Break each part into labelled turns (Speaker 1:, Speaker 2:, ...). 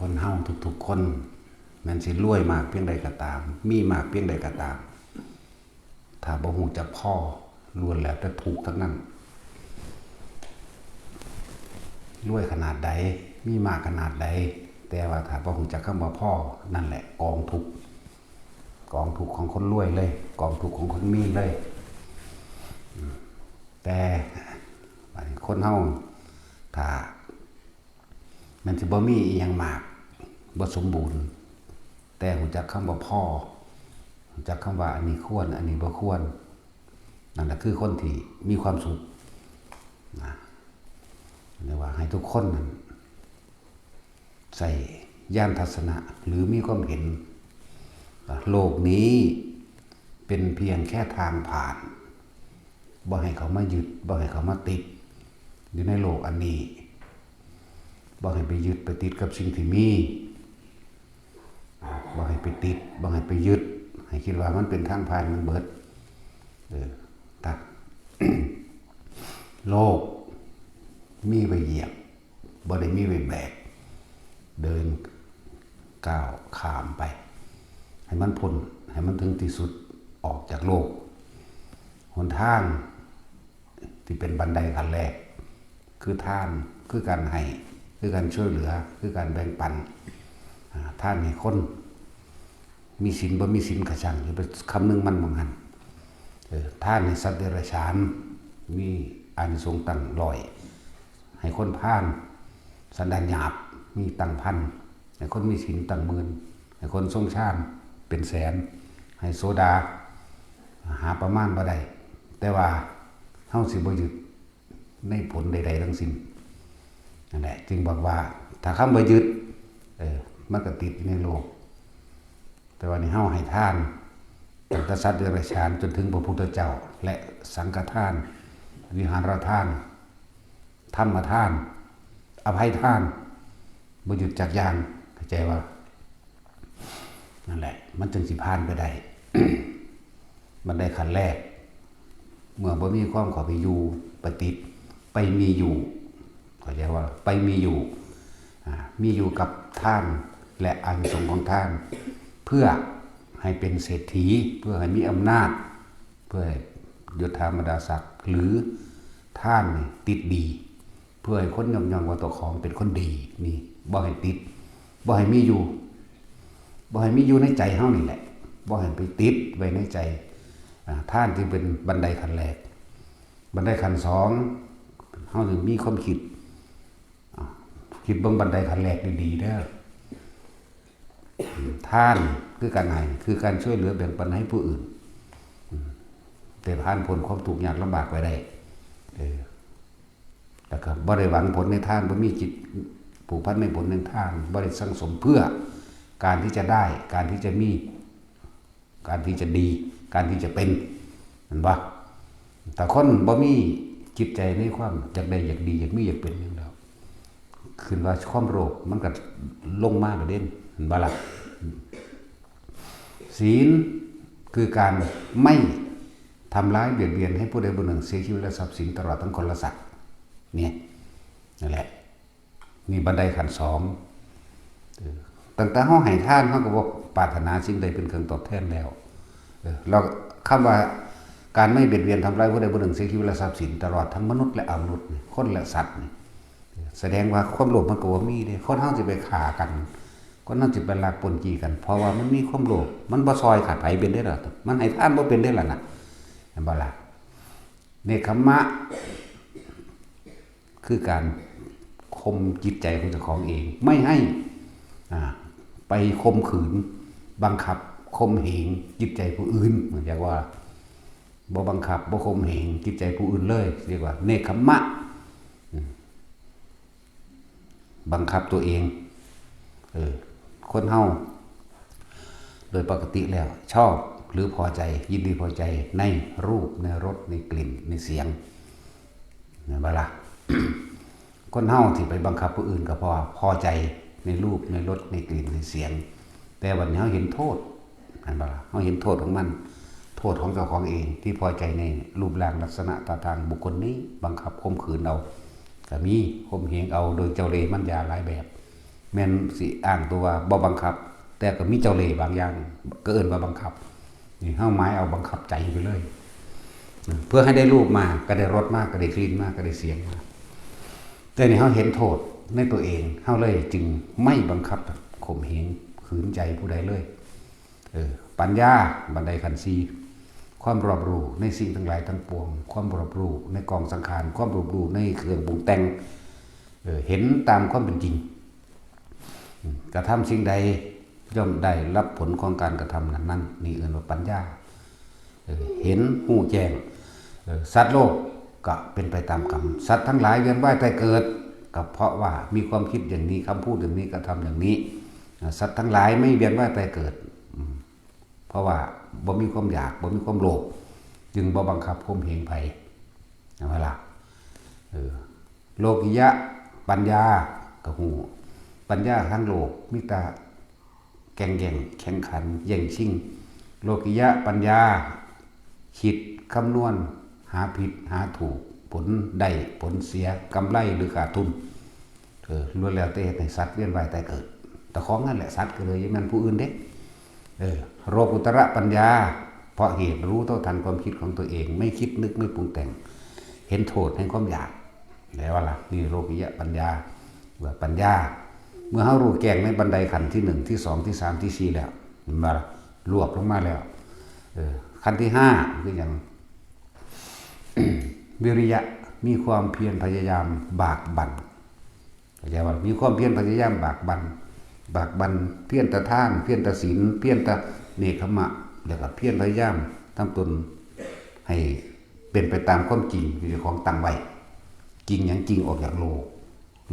Speaker 1: คนเฮาทุกๆคนมันสิรวยมากเพียงใดก็ตามมีมากเพียงใดก็ตามถ้าบ่ฮู้จักพ่อล้วนแล้วแต่ถูกทั้งนั้นรวยขนาดใดมีมากขนาดใดแต่ว่าถ้าบ่ฮู้จักคำว่าพ่อนั่นแหละกองทุกข์ของคนรวยเลยกองทุกข์ของคนมีเลยแต่คนเฮาถ้ามันสิบ่มีอีหยังมากบ่สมบูรณ์แต่ฮู้จักคำว่าพ่อฮู้จักคำว่าอันนี้ควรอันนี้บ่ควรนั่นแหละคือคนที่มีความสุขนะเรียกว่าให้ทุกคนนั้นใส่ญาณทัศนะหรือมีความเห็นโลกนี้เป็นเพียงแค่ทางผ่านบ่ให้เขามายึดบ่ให้เขามาติดอยู่ในโลกอันนี้บ่ให้ไปยึดไปติดกับสิ่งที่มีบ่ให้ไปติดบ่ให้ไปยึดให้คิดว่ามันเป็นทางผ่านมันเบิดตัด โลกมีไว้เหยียบบ่ได้มีไว้แบกเดินก้าวข้ามไปให้มันพ้นให้มันถึงที่สุดออกจากโลกหนทางที่เป็นบันไดขั้นแรกคือทานคือการให้คือการช่วยเหลือคือการแบ่งปันท่านให้คนมีศีลบ่มีศีลกระชังอย่าไปคำนึงมันบางหันท่านให้สัตว์เดรัจฉานมีอานิสงส์ตั้งร้อยให้คนพาลสันดานหยาบมีตั้งพันให้คนมีศีลตั้งหมื่นให้คนทรงฌานเป็นแสนให้โสดาหาประมาณบ่ได้แต่ว่าเฮาสิบ่ยึดในผลใดๆทั้งสิ้นนั่นแหละจึงบอกว่าถ้าคำบ่ยึดมันก็ติดในโลกแต่ว่านี่เฮาให้ทานตั้งแต่สัตว์เดรัจฉานจนถึงพระพุทธเจ้าและสังฆทานวิหารทานธรรมทานอภัยทานบ่หยุดจักอย่างเข้าใจว่านั่นแหละมันจึงสิผ่านไปได้ มันได้ขั้นแรกเมื่อบ่มีความเข้าไปอยู่ปฏิดไปมีอยู่เข้าใจว่าไปมีอยู่มีอยู่กับท่านและอานิสงส์ของท่านเพื่อให้เป็นเศรษฐีเพื่อให้มีอำนาจเพื่อยศถาบรรดาศักดิ์หรือท่านติดดีเพื่อให้คนยอมว่าตัวของเป็นคนดีนี่บ่ให้ติดบ่ให้มีอยู่บ่ให้มีอยู่ในใจเฮานี่แหละบ่ให้ไปติดไว้ในใจท่านที่เป็นบันไดขั้นแรกบันไดขั้นสองเฮาถึงมีความคิดเบิ่งบันไดขั้นแรกดีๆเด้อท่านคือการให้คือการช่วยเหลือแบ่งปันให้ผู้อื่นแต่ผ่านพ้นความทุกข์ยากลำบากไปได้แล้วก็บ่ได้หวังผลในทานบ่มีจิตผูกพันในผลในทานบ่ได้สังสมเพื่อการที่จะได้การที่จะมีการที่จะดีการที่จะเป็นนั่นบ่แต่คนบ่มีจิตใจในความอยากได้อยากดีอยากมีอยากเป็นอย่างเดียวขึ้นว่าความโลภมันก็ลงมากระเด็นเห็นบ่ล่ะศีลคือการไม่ทำร้ายเบียดเบียนให้ผู้ใดผู้หนึ่งเสียชีวิตและทรัพย์สินตลอดทั้งคนและสัตว์เนี่ยนั่นแหละมีบันไดขั้นสองตั้งแต่เฮาให้ทานเฮาก็บ่ปรารถนาสิ่งใดเป็นเครื่องตอบแทนแล้วเราคำว่าการไม่เบียดเบียนทำร้ายผู้ใดผู้หนึ่งเสียชีวิตและทรัพย์สินตลอดทั้งมนุษย์และอมนุษย์คนและสัตว์แสดงว่าความโลภมันก็บ่มีเด้คนเฮาสิไปฆ่ากันคนเฮาสิไปลักปล้นจี้กันเพราะว่ามันมีความโลภมันบ่ซอยขาดไผเป็นได้ล่ะมันให้ทานบ่เป็นได้ล่ะน่ะเห็นบ่ล่ะเนกขัมมะคือการข่มจิตใจของเจ้าของเองไม่ให้ไปข่มขืนบังคับข่มเหงจิตใจผู้อื่นเหมือนอย่างว่าบ่บังคับบ่ข่มเหงจิตใจผู้อื่นเลยเรียกว่าเนกขัมมะบังคับตัวเองคนเฮาโดยปกติแล้วชอบหรือพอใจยินดีพอใจในรูปในรสในกลิ่นในเสียงนั่นบ่ล่ะ คนเฮาที่ไปบังคับผู้อื่นก็พอใจในรูปในรสในกลิ่นในเสียงแต่วันนี้เฮาเห็นโทษนั่นบ่ล่ะเฮาเห็นโทษของมันโทษของเจ้าของเองที่พอใจในรูปร่างลักษณะท่าทางบุคคลนี้บังคับข่มขืนเอาก็มีข่มเหงเอาโดยเจ้าเล่ห์มันยาหลายแบบ แม่นสิอ้างตัวว่าบ่บังคับแต่ก็มีเจ้าเล่ห์บางอย่างก็เอิ้นว่าบังคับนี่เฮาหมายเอาบังคับใจไปเลยเพื่อให้ได้รูปมาก็ได้รสมากก็ได้กลิ่นมากก็ได้เสียงมาแต่นี่เฮาเห็นโทษในตัวเองเฮาเลยจึงไม่บังคับข่มเหงขืนใจผู้ใดเลยปัญญาบันไดขันธ์สี่ความรอบรู้ในสิ่งทั้งหลายทั้งปวงความรอบรู้ในกองสังขารความรอบรู้ในเครื่องปรุงแต่งเห็นตามความเป็นจริงกระทำสิ่งใดย่อมได้รับผลของการกระทำนั้นนี่เรียกว่าปัญญาเห็นหูแจ้งสัตว์โลกก็เป็นไปตามกรรมสัตว์ทั้งหลายเวียนว่ายตายเกิดก็เพราะว่ามีความคิดอย่างนี้คำพูดอย่างนี้กระทำอย่างนี้สัตว์ทั้งหลายไม่เวียนว่ายตายเกิดเพราะว่าบ่มีความอยากบ่มีความโลภจึงบ่บังคับข่มเหงไผเอาล่ะโลกิยะปัญญาก็ฮู้ปัญญาทั้งโลกมีแต่แข่งขันแย่งชิงโลกิยะปัญญาคิดคำนวณหาผิดหาถูกผลได้ผลเสียกำไรหรือขาดทุนล้วนแล้วแต่ให้สัตว์เวียนว่ายตายเกิดแต่ของนั่นแหละสัตว์ก็เลยยังมันผู้อื่นเด้โลกุตระปัญญาเพราะเหตุรู้เท่าทันความคิดของตัวเองไม่คิดนึกไม่ปรุงแต่งเห็นโทษแห่งความอยากแล้วว่าล่ะนี่โลกิยะปัญญาว่าปัญญาเมื่อเฮารู้แจ้งในบันไดขันธ์ที่1ที่2ที่3ที่4แล้วมันมารวบลงมาแล้วขั้นที่5คืออย่าง วิริยะมีความเพียรพยายามบากบั่นเข้าใจว่ามีความเพียรพยายามบากบั่นเพียรตะท่านเพียรตะศีลเพียรตะเนกขมะแล้วก็เพียรพยายามทำตนให้เป็นไปตามความจริงที่ของตั้งไว้จริงอย่างจริงออกจากโ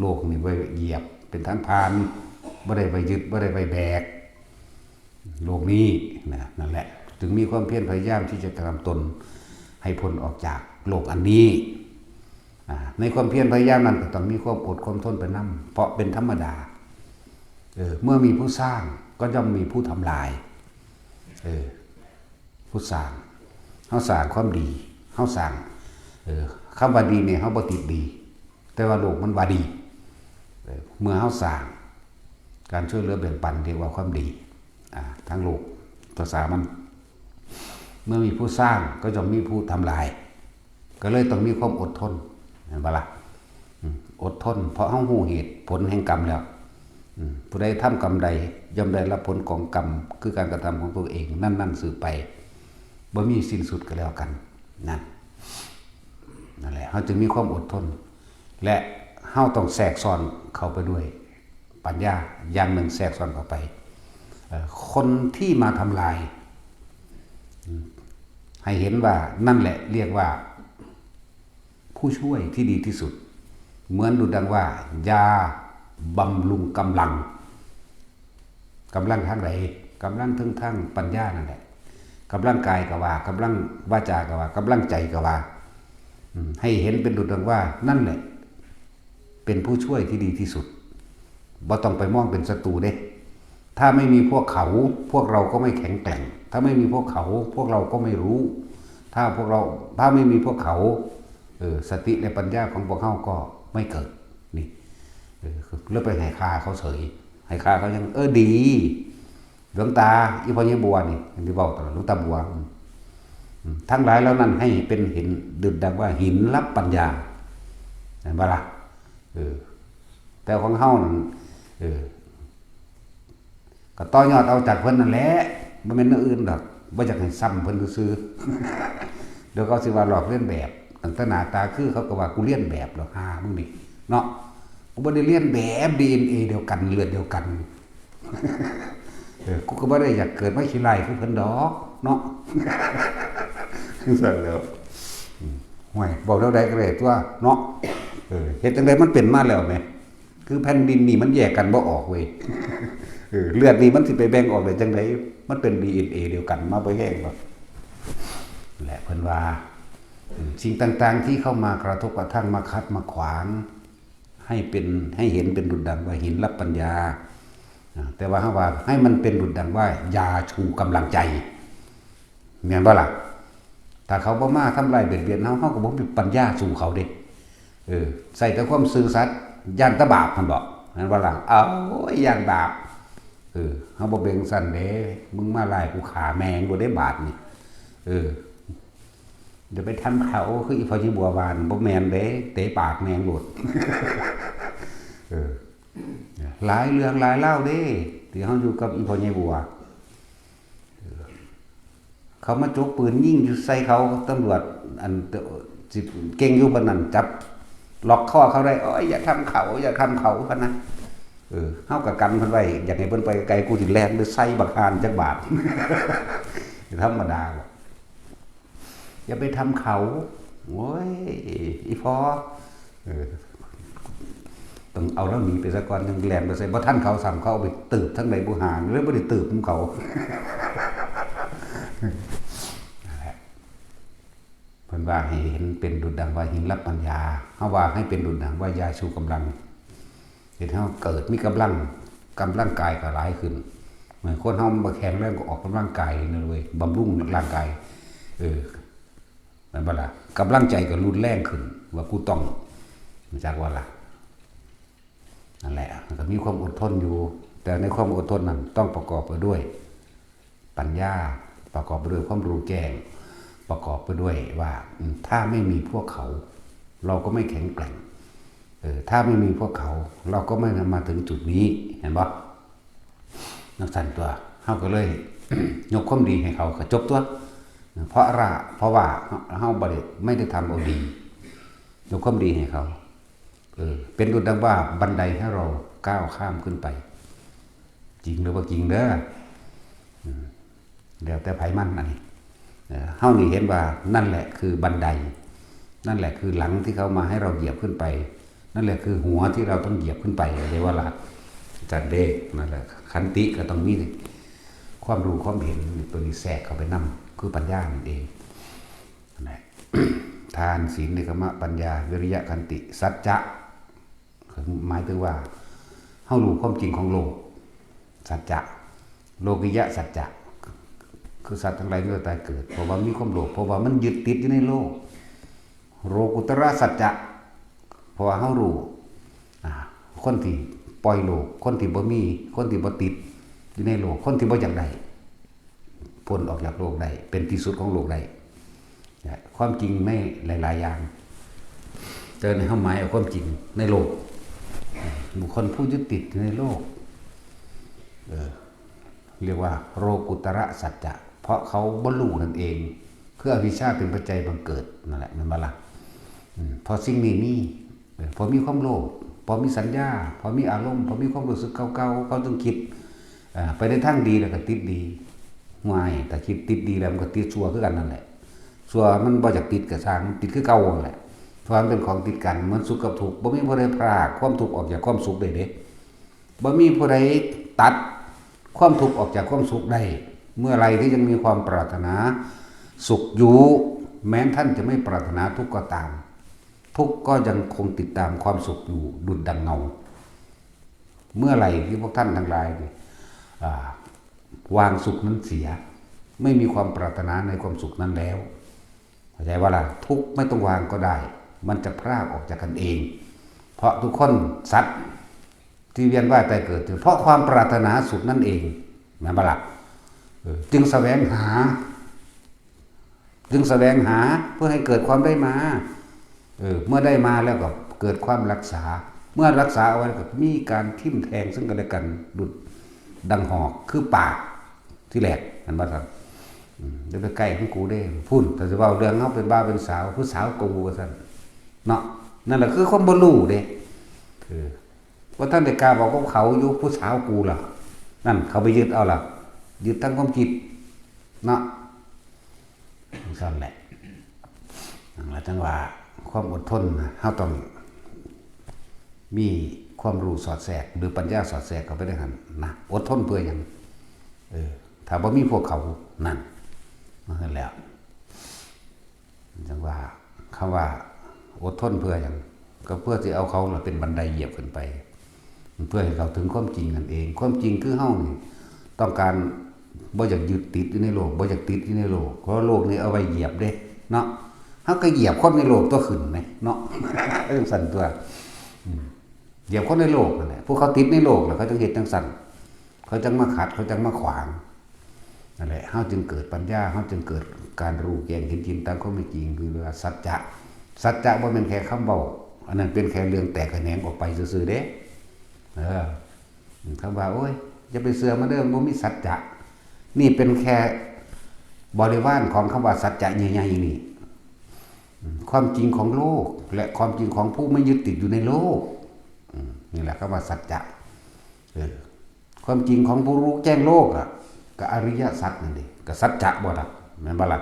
Speaker 1: ลกนี่ไว้เหยียบเป็นทางผ่านบ่ได้ไปยึดบ่ได้ไปแบกโลกนี้นั่นแหละถึงมีความเพียรพยายามที่จะทำตนให้พ้นออกจากโลกอันนี้ในความเพียรพยายามนั้นก็ต้องมีความอดความทนไปนำเพราะเป็นธรรมดาเมื่อมีผู้สร้างก็ย่อมมีผู้ทำลายผู้สร้างเฮาสร้างความดีเฮาสร้างคำว่าดีเนี่ยเฮาบ่ติดดีแต่ว่าโลกมันว่าดีเมื่อเฮาสร้างการช่วยเหลือแบ่งปันเรียกว่าความดีทั้งโลกภาษามันเมื่อมีผู้สร้างก็จะมีผู้ทำลายก็เลยต้องมีความอดทนเห็นปะล่ะอดทนเพราะเฮาฮู้เหตุผลแห่งกรรมแล้วผู้ใดทำกรรมใดย่อมได้รับผลของกรรมคือการกระทำของตัวเองนั่นสืบไปบ่มีสิ้นสุดก็แล้วกันนั่นแหละเฮาจึงมีความอดทนและเฮาต้องแทรกซ้อนเข้าไปด้วยปัญญาอย่างหนึ่งแทรกซ้อนเข้าไปคนที่มาทำลายให้เห็นว่านั่นแหละเรียกว่าผู้ช่วยที่ดีที่สุดเหมือนดูดังว่ายาบำรุงกำลังทางไหนกำลังทั้งปัญญานั่นแหละกำลังกายก็ว่ากำลังวาจาก็ว่ากำลังใจก็ว่าให้เห็นเป็นดูดังว่านั่นแหละเป็นผู้ช่วยที่ดีที่สุดบ่ต้องไปมองเป็นศัตรูเด้ถ้าไม่มีพวกเขาพวกเราก็ไม่แข็งแกร่งถ้าไม่มีพวกเขาพวกเราก็ไม่รู้ถ้าไม่มีพวกเขาสติและปัญญาของพวกเขาก็ไม่เกิดนี่เลือกไปให้ค่าเขาเฉยให้ค่าเขายังดีหลวงตาอีพ่อยี่บัวนี่ที่บอกตลอดหลวงตาบัวทั้งหลายแล้วนั้นให้เป็นเห็นดึกดังว่าหินรับปัญญาเห็นปะล่ะแต่ของเฮานั่นก็ต่อยอดเอาจากเพิ่นนั่นแหละบ่แม่นอื่นดอกบ่อยากให้ซ้ำเพิ่นซื่อเดี๋ยวเขาสิว่าหลอกเลียนแบบตั้งแต่หน้าตาคือเขาก็ว่ากูเลียนแบบหรอกมึงนี่เนาะกูบ่ได้เลียนแบบ DNA เดียวกันเลือดเดียวกันกูก็บ่ได้อยากเกิดมาขี้ไล่คือเพิ่นดอกเนาะสั่นแล้วห่วยบอกแล้วได้ก็ได้ตัวเนาะเฮ็ดจังได๋มันเป็นมาแล้วแหมคือแผ่นดินนี่มันแยกกันบ่ออกเว้ยเลือดนี่มันสิไปแบ่งออกได้จังได๋มันเป็น DNA เดียวกันมาบ่แห้งหรอกแหละเพิ่นว่าสิ่งต่างๆที่เข้ามากระทบกระทั่งมาคัดมาขวางให้เห็นเป็นดุจดังว่าหินรับปัญญาแต่ว่าว่าให้มันเป็นดุจดังว่ายาชูกำลังใจแม่นบ่ล่ะถ้าเขาบ่มาทำลายเบียดเบียนเฮาก็บ่มีปัญญาสู้เขาเด้ใส่แต่ความซื่อสัตย์ย่านตะบาปมันบ่ นั่นว่าหลังเอาอย่างบาปเขาบ่เบ่งสั่นเด้มึงมาไล่กูขาแมงบ่ได้บาทนี่เดี๋ยวไปทำเขาคืออีพอจิบัวบานบ่แมนเด้เตะปากแมงหลุดหลายเรื่องหลายเล่าเด้ที่เขาอยู่กับอีพอจิบัวเขามาจกปืนยิงอยู่ใส่เขาตำรวจอันจิเก่งอยู่บนนั้นจับล็อกข้อเขาได้อย่าทำเขาอย่าทำเขาพะนะเฮากับกันเพิ่นไว้อยากให้เพิ่นไปไกลกูสิแล่นไปใส่บักหานจักบาทธรรมดาอย่าไปทำเขาโอ้ยอีพอต้องเอาแล้วหนีไปซะก่อนยังแล่นไปใส่บ่ทันเขาซ้ํเขาเอาไปตืบทั้งใดบ่หานหรือบ่ได้ตืบของเขาเพิ่นว่าให้เห็นเป็นดุจดังว่าหินรับปัญญาเฮาว่าให้เป็นดุจดังว่ายาชูกำลังเห็นเฮาเกิดมีกำลังกายก็หลายขึ้นเหมือนคนเฮาบ่แข็งแรงก็ออกกำลังกายนั่นเว้ยบำรุงร่างกายนั่นบ่ล่ะกำลังใจก็รุนแรงขึ้นว่ากูต้องจากว่าล่ะนั่นแหละมันก็มีความอดทนอยู่แต่ในความอดทนนั้นต้องประกอบไปด้วยปัญญาประกอบไปด้วยความรู้แจ้งประกอบไปด้วยว่าถ้าไม่มีพวกเขาเราก็ไม่แข็งแกร่งถ้าไม่มีพวกเขาเราก็ไม่มาถึงจุดนี้เห็นบ่นักสั่นตัวเฮาก็เลย ยกความดีให้เขาก็จบตัวเพราะว่าเฮาไม่ได้ทำเอาดียกความดีให้เขาเป็นดุจดังว่าบันไดให้เราก้าวข้ามขึ้นไปจริงหรือว่าจริงเด้อเดี๋ยวแต่ไผมันอันนี้เฮานี่เห็นว่านั่นแหละคือบันไดนั่นแหละคือหลังที่เขามาให้เราเหยียบขึ้นไปนั่นแหละคือหัวที่เราต้องเหยียบขึ้นไปเรียกว่าล่ะจัดเด็กนั่นแหละขันติก็ต้องมีความรู้ความเห็นตัวนี้แทรกเข้าไปนำคือปัญญานั่นเองนั่นแหละ ทานศีลเนกขมะปัญญาวิริยะขันติสัจจะหมายถึงว่าเฮารู้ความจริงของโลกสัจจะโลกิยะสัจจะคือสัตว์ทั้งหลายเมื่อตายเกิดเพราะว่ามีความโลภเพราะว่ามันยึดติดอยู่ในโลกโลกุตระสัจจะเพราะว่าเฮารู้คนที่ปล่อยโลกคนที่บ่มีคนที่บ่ติดอยู่ในโลกคนที่บ่อยากได้พ้นออกจากโลกได้เป็นที่สุดของโลกได้ความจริงไม่หลายๆอย่างเจอในเฮาหมายเอาความจริงในโลกบุคคลผู้ยึดติดอยู่ในโลกเรียกว่าโลกุตระสัจจะเพราะเขาบรรลุนั่นเองคืออวิชชาเป็นปัจจัยบังเกิดนั่นแหละมันบ่ล่ะพอสิ่งนี้มีพอมีความโลภพอมีสัญญาพอมีอารมณ์พอมีความรู้สึกเก่าๆเขาต้องคิดไปในทางดีแล้วก็ติดดีง่ายแต่คิดติดดีแล้วมันก็ติดชั่วคือกันนั่นแหละชั่วมันบ่อยากติดกับสร้างติดคือเก่านั่นแหละเพราะมันเป็นของติดกันเหมือนสุขกับทุกข์บ่มีผู้ใดพรากความทุกข์ออกจากความสุขได้เด้บ่มีผู้ใดตัดความทุกข์ออกจากความสุขได้เมื่อไรที่ยังมีความปรารถนาสุขอยู่แม้ท่านจะไม่ปรารถนาทุกข์ก็ตามทุกข์ก็ยังคงติดตามความสุขอยู่ดุจดังเงาเมื่อไรที่พวกท่านทั้งหลายวางสุขนั้นเสียไม่มีความปรารถนาในความสุขนั้นแล้วเข้าใจว่าล่ะทุกข์ไม่ต้องวางก็ได้มันจะพรากออกจากกันเองเพราะทุกคนสัตว์ที่เวียนว่ายตายเกิดเพราะความปรารถนาสุขนั่นเองนะบ่ล่ะจึงแสวงหาเพื่อให้เกิดความได้มาเมื่อได้มาแล้วก็เกิดความรักษาเมื่อรักษาเอาไว้ก็มีการทิ่มแทงซึ่งกันและกันดุจดังหอกคือปากที่แหลกนั่นบ่ครับเดี๋ยวไปใกล้ของกูได้พูดแต่จะว่าเรื่องเฮาเป็นบ้าเป็นสาวผู้สาวกูว่าซั่นเนาะนั่นแหละคือความบ่รู้เด้ว่าท่านได้กล้าบอกว่าเขาอยู่ผู้สาวกูล่ะนั่นเขาไปยึดเอาล่ะยึดทั้งความคิดเนาะสั่นแหละจังว่าความอดทนเฮาต้องมีความรู้สอดแทรกหรือปัญญาสอดแทรกเข้าไปด้วยกันนะอดทนเพื่อหยังถ้าบ่มีพวกเขานั่นนั่นแหละจังว่าคำว่าอดทนเพื่อหยังก็เพื่อที่เอาเขาเป็นบันไดเหยียบขึ้นไปเพื่อให้เขาถึงความจริงนั่นเองความจริงคือเฮานี่ต้องการบ่อยากยึดติดอยู่ในโลกบ่อยากติดอยู่ในโลกเพราะโลกนี้เอาไว้เหยียบเด้เนาะเฮาก็เหยียบคนในโลกตัวขึ้นไหมเนาะสั่นตัว เหยียบคนในโลกนั่นแหละพวกเขาติดในโลกแล้วเขาจึงเห็นจังสั่นเขาจึงมาขัดเขาจึงมาขวางนั่นแหละเฮาจึงเกิดปัญญาเฮาจึงเกิดการรู้แจ้งเห็นจริงตามความเป็นจริงคือว่าสัจจะบ่แม่นแค่คำเว้าอันนั้นเป็นแค่เรื่องแตกแขนงออกไปซื่อๆเด้คำว่าโอ้ยอย่าไปเสื่อมาเด้อบ่มีสัจจะนี่เป็นแค่บริวารของคำว่าสัจจะใหญ่ๆนี่ความจริงของโลกและความจริงของผู้ไม่ยึดติดอยู่ในโลกนี่แหละคำว่าสัจจะความจริงของผู้รู้แจ้งโลกอ่ะก็อริยสัจนั่นเองก็สัจจะบ่ล่ะแม่นบ่ล่ะ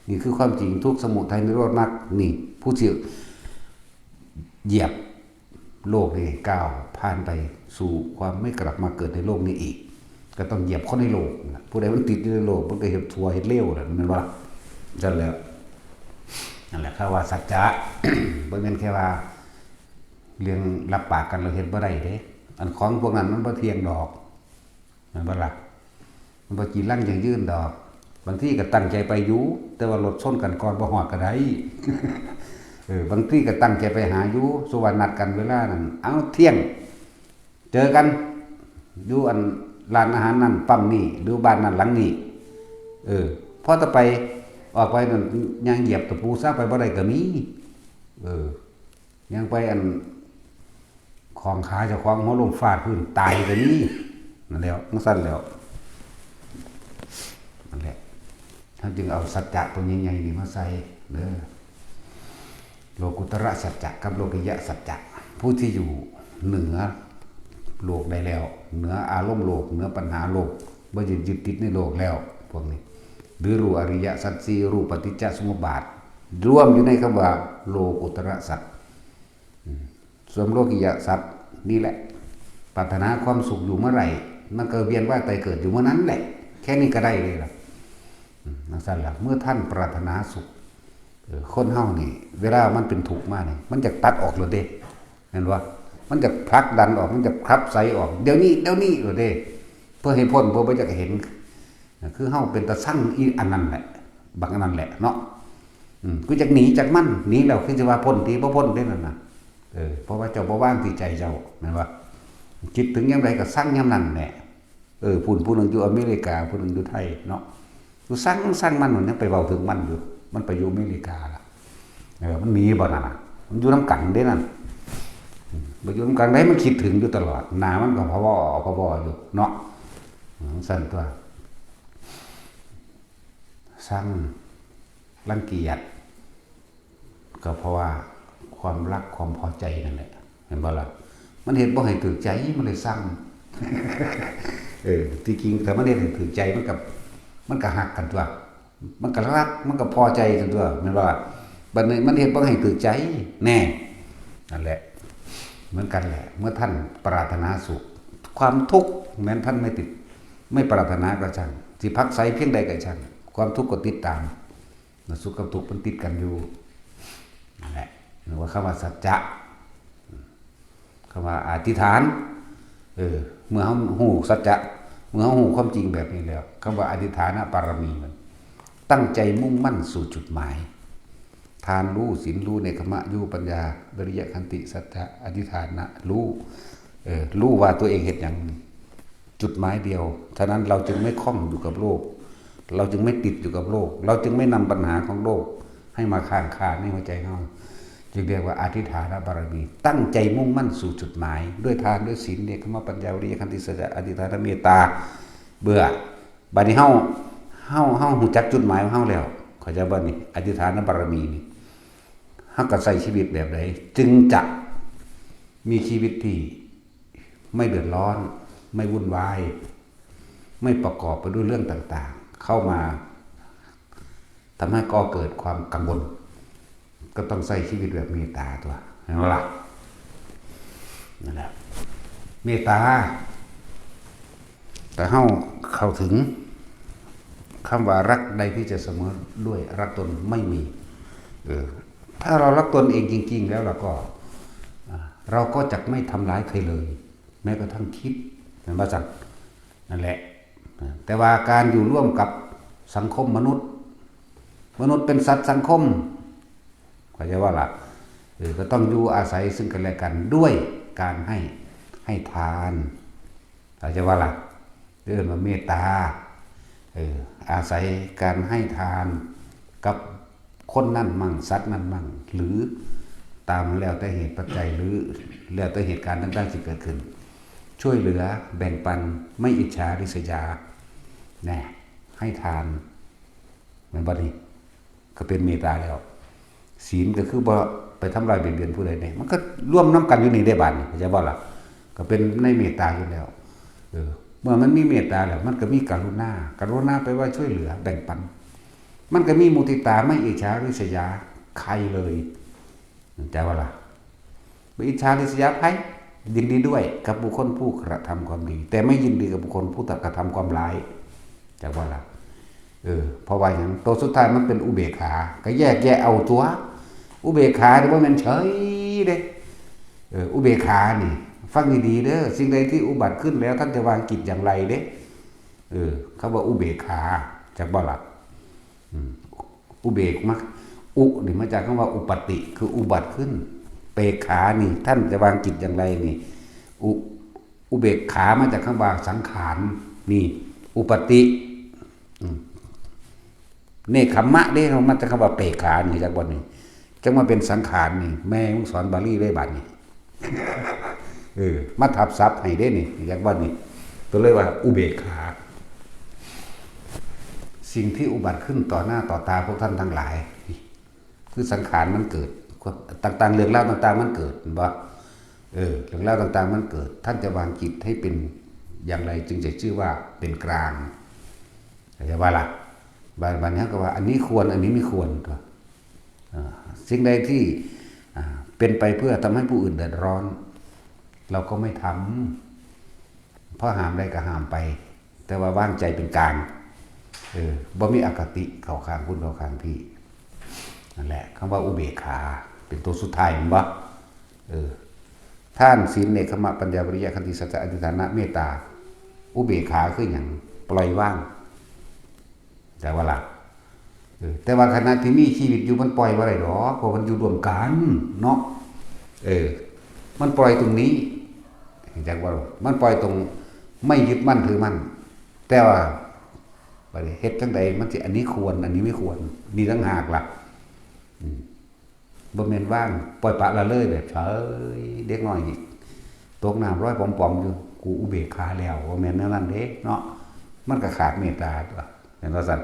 Speaker 1: นี่คือความจริงทุกข์สมุทัยนิโรธมรรคนี่ผู้ที่เหยียบโลกนี่ก้าวผ่านไปสู่ความไม่กลับมาเกิดในโลกนี้อีกก็ต้องเหยียบเข้าในโลกผู้ใดมันติดอยู่ในโลกมันก็เฮ็ดชั่วเฮ็ดเลวแหละแม่นบ่ล่ะจังแล้วนั่นแหละคำว่าสัจจะ บ่แม่นแค่ว่าเรื่องรับปากกันเราเฮ็ดบ่ได้เด้อันของพวกนั้นมันบ่เที่ยงดอกแม่นบ่ล่ะมันบ่จีรั่งอย่างยืนดอกบางทีก็ตั้งใจไปอยู่แต่ว่ารถชนกันก่อนบ่ฮอดก็ได้ บางทีก็ตั้งใจไปหาอยู่สุวรรณนัดกันเวลานั้นเอาเที่ยงเจอกันอยู่อันร้านอาหารนั่นปั๊มนี่หรือบ้านนั้นหลังนี้พอต่อไปออกไปนั่นยังเหยียบตะปูซะไปบ่ได้ก็มียังไปอันของขาเจ้าของหัวลมฟาดพื้นตายก็มีนั่นแล้วมันสั่นแล้วนั่นแหละท่านจึงเอาสัจจะตัวใหญ่ๆนี่มาใส่เด้อโลกุตระสัจจะกับโลกิยะสัจจะผู้ที่อยู่เหนือโลกได้แล้วเหนืออารมณ์โลกเหนือปัญหาโลกบ่ยึดติดในโลกแล้วพวกนี้หรือรู้อริยสัจสี่รู้ปฏิจจสมุปบาทรวมอยู่ในคำว่าโลกุตระสัจส่วนโลกิยะสัจนี่แหละปรารถนาความสุขอยู่เมื่อไหร่มันก็เวียนว่ายตายเกิดอยู่เมื่อนั้นแหละแค่นี้ก็ได้เลยล่ะนั่นสั่นล่ะเมื่อท่านปรารถนาสุขคนเฮานี่เวลามันเป็นทุกข์มานี่มันจะตัดออกเลยเด้เห็นว่ามันจะผลักดันออกมันจะขับไสออกเดี๋ยวนี้เลยเด้เพื่อให้พ้นเพื่อบ่จะเห็นคือเฮาเป็นตาสั่งอีอันนั้นแหละบางอันนั้นแหละเนาะกูจะหนีจากมันหนีแล้วคือสิว่าพ้นที่บ่พ้นได้นั่นน่ะเพราะว่าเจ้าบ่ว่างที่ใจเจ้าแม่นว่าคิดถึงยามใดก็สั่งยามนั้นแหละผู้นึงอยู่อเมริกาผู้นึงอยู่ไทยเนาะกูสั่งมันนั่นไปเว้าถึงมันอยู่มันไปอยู่อเมริกาล่ะมันหนีบ่นั่นน่ะมันอยู่นำกันเด้นั่นบ่อยู่นำกันได้มันคิดถึงอยู่ตลอดหน้ามันก็พะวออยู่เนาะสั่นตัวสั่งรังเกียจก็เพราะว่าความรักความพอใจนั่นแหละเห็นบ่ล่ะมันเห็นบ่ให้ถูกใจมันเลยสั่ง ที่จริงแต่มันเห็นให้ถูกใจมันก็ฮักกันตัวมันก็รักมันก็พอใจกันตัวแม่นบ่ล่ะบัดนี้มันเห็นบ่ให้ถูกใจแน่นั่นแหละเหมือนกันแหละเมื่อท่านปรารถนาสุขความทุกข์แม้ท่านไม่ติดไม่ปรารถนาก็ช่างสิพักไสเพียงใดก็ช่างความทุกข์ก็ติดตามสุขกับทุกข์มันติดกันอยู่นั่นแหละหรือว่าคำว่าสัจจะคำว่าอธิษฐานเมื่อเฮาฮู้สัจจะเมื่อเฮาฮู้ความจริงแบบนี้แล้วคำว่าอธิษฐานปารมีมันตั้งใจมุ่งมั่นสู่จุดหมายทานรู้ศีลรู้เนกขมะอยู่ปัญญาวิริยะขันติสัจจะอธิษฐานนะรู้ว่าตัวเองเฮ็ดหยังจุดหมายเดียวฉะนั้นเราจึงไม่คล้องอยู่กับโลกเราจึงไม่ติดอยู่กับโลกเราจึงไม่นำปัญหาของโลกให้มาค้างคาในหัวใจเราจึงเรียกว่าอธิษฐานบารมีตั้งใจมุ่งมั่นสู่จุดหมายด้วยทานด้วยศีลเนกขมะปัญญาวิริยะขันติสัจจะอธิษฐานเมตตาเบื่อบัดนี้เฮาฮู้จักจุดหมายของเฮาแล้วเข้าใจบ่นี่อธิษฐานบารมีนี่เฮาก็ใช้ชีวิตแบบใดจึงจะมีชีวิตที่ไม่เดือดร้อนไม่วุ่นวายไม่ประกอบไปด้วยเรื่องต่างๆเข้ามาทำให้ก่อเกิดความกังวลก็ต้องใช้ชีวิตแบบเมตตาตัวเห็นไหมล่ะนั่นแหละเมตตาแต่เข้าถึงคำว่ารักใดที่จะเสมอด้วยรักตนไม่มีถ้าเรารักตนเองจริงๆแล้วเราก็จะไม่ทำร้ายใครเลยแม้กระทั่งคิดเห็นไหมจังนั่นแหละแต่ว่าการอยู่ร่วมกับสังคมมนุษย์เป็นสัตว์สังคมเข้าใจว่าล่ะก็ต้องอยู่อาศัยซึ่งกันและกันด้วย การให้ทานอาจจะว่าล่ะเรื่องว่าเมตตาอาศัยการให้ทานกับคนนั่นมั่งสัตว์นั่นมั่งหรือตามแล้วแต่เหตุปัจจัยหรือแล้วแต่เหตุการณ์ต่างๆที่เกิดขึ้นช่วยเหลือแบ่งปันไม่อิจฉาริษยาแน่ให้ทานเหมือนบัดนี้ก็เป็นเมตตาแล้วศีลก็คือบ่ไปทำลายเบียดเบียนผู้ใดเนี่ยมันก็ร่วมน้ำกันอยู่นี่ได้บัดนี้เข้าใจบ่ล่ะก็เป็นในเมตตาอยู่แล้วเมื่อมันมีเมตตาแล้วมันก็มีกรุณาไปว่าช่วยเหลือแบ่งปันมันก็มีมุทิตาไม่อิจฉาริษยาใครเลยแต่ว่าล่ะไม่อิจฉาริษยาใครยินดีด้วยกับบุคคลผู้กระทำความดีแต่ไม่ยินดีกับบุคคลผู้กระทำความร้ายแต่ว่าล่ะเพราะว่าอย่างตัวสุดท้ายมันเป็นอุเบกขาก็แยกแยะเอาตัวอุเบกขาหรือว่ามันเฉยเด้อุเบกขานี่ฟังดีๆเด้อสิ่งใดที่อุบัติขึ้นแล้วท่านจะวางกิจอย่างไรเด้เขาว่าอุเบกขาจากบ่หลักอุเบกมักอุนี่มาจากคำว่าอุปติคืออุบัติขึ้นเปกขานี่ท่านจะวางกิจอย่างไรนี่อุเบกขามาจากคำว่าสังขารนี่อุปติเนคขมะได้เรามาจากคำว่าเปกขานี่จากบ่นี่จังมาเป็นสังขารนี่แม่สอนบาลีได้บัดนี่มาทับซับให้ได้นี่จากบ่นี่ตัวเลยว่าอุเบกขาสิ่งที่อุบัติขึ้นต่อหน้าต่อตาพวกท่านทั้งหลายคือสังขารมันเกิดต่างๆเรื่องเล่าต่างๆมันเกิดบ่เรื่องเล่าต่างๆมันเกิดท่านจะวางจิตให้เป็นอย่างไรจึงจะชื่อว่าเป็นกลางแต่ว่าล่ะบางนี้ก็ว่าอันนี้ควรอันนี้ไม่ควรก็สิ่งใดที่เป็นไปเพื่อทำให้ผู้อื่นเดือดร้อนเราก็ไม่ทำเพราะห้ามได้ก็ห้ามไปแต่ว่าว่างใจเป็นกลางบ่มีอคติเข้าข้างคุณเข้าข้างพี่นั่นแหละคำว่าอุเบกขาเป็นตัวสุดท้ายมั้งบ่ท่านศีลเนคขมะปัญญาวิริยะขันติสัจจะอธิฐานะเมตตาอุเบกขาคืออย่างปล่อยว่างแต่ว่าล่ะแต่ว่าขณะที่มีชีวิตอยู่มันปล่อยว่าอะไรหรอเพราะมันอยู่รวมกันเนาะมันปล่อยตรงนี้จากว่ามันปล่อยตรงไม่ยึดมั่นถือมั่นแต่ว่าเฮ็ดจังใดมันสิอันนี้ควรอันนี้ไม่ควรมีทั้งหากล่ะบ่แม่นว่างปล่อยปละละเลยแบบเฉยเด็กน้อยนี่ตกน้ำร้อยปอมๆอยู่กูอุเบกขาแล้วบ่แม่นแนวนั้นเด้เนาะมันก็ขาดเมตตาตัวเห็นว่าซั่น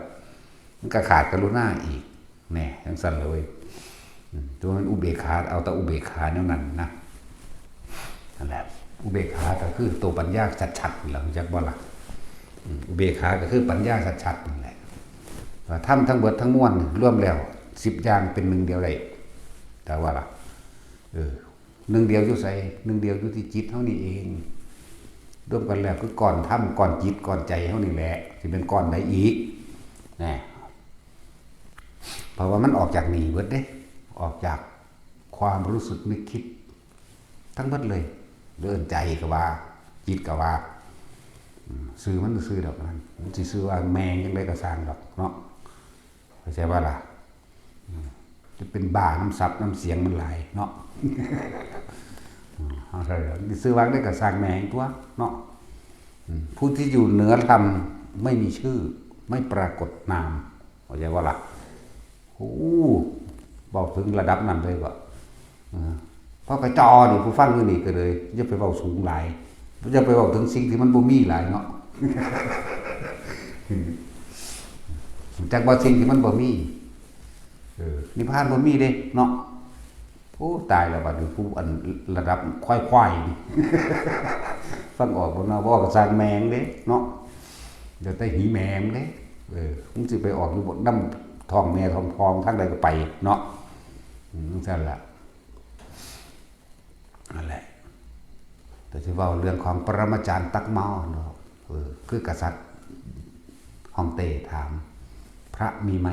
Speaker 1: มันก็ขาดกรุณาอีกแน่จังซั่นเลยตัวนั้นอุเบกขาเอาแต่อุเบกขาแนวนั้นนะนั่นแหละอุเบกขาก็คือตัวปัญญาชัดๆหลังจากบ่ล่ะอุเบกขาก็คือปัญญาชัดๆนั่นแหละทำทั้งเบิดทั้งมวลร่วมแล้ว10อย่างเป็นหนึ่งเดียวได้แต่ว่าล่ะหนึ่งเดียวอยู่ใส่หนึ่งเดียวอยู่ที่จิตเท่านี้เองร่วมกันแล้วคือก่อนทำก่อนจิตก่อนใจเท่านี้แหละที่เป็นก่อนใดอีกนะเพราะว่ามันออกจากนี้เบิดเด้ออกจากความรู้สึกนึกคิดทั้งเบิดเลยเดินใจก็ว่าจิตก็ว่าซื้อมันซื้อดอกนั้นมันสิซื้อว่าแมงยังไงก็สร้างดอกเนาะเข้าใจว่าล่ะจะเป็นบ้าน้ำซับน้ำเสียงมันหลายเนาะอะไรซื้อวางได้ก็สร้างแมงตัวเนาะผู้ที่อยู่เหนือธรรมไม่มีชื่อไม่ปรากฏนามเข้าใจว่าล่ะโอ้บอกถึงระดับนั้นเลยก็เพราะกระจอนี่ผู้ฟังนี่ก็เลยอย่าไปเว้าสูงหลายอย่าไปเว้าถึงสิ่งที่มันบ่มีหลายเนาะจากบ่สิ่งที่มันบ่มีนิพพานบ่มีเด้เนาะโอ้ตายแล้วบัดนี้ผู้อันระดับควายๆนี่ฟังออกบ่เนาะบ่ก็สร้างแมงเด้เนาะเดี๋ยวแต่หีแมงเด้มันสิไปออกอยู่บนน้ำท้องแม่ท้องพองทางใดก็ไปเนาะนั่นแหละนั่นแหละแต่ที่ว่าเรื่องของปรมาจารย์ตักเมาเนาะคือกษัตริย์ฮ่องเต้ถามพระมีไหม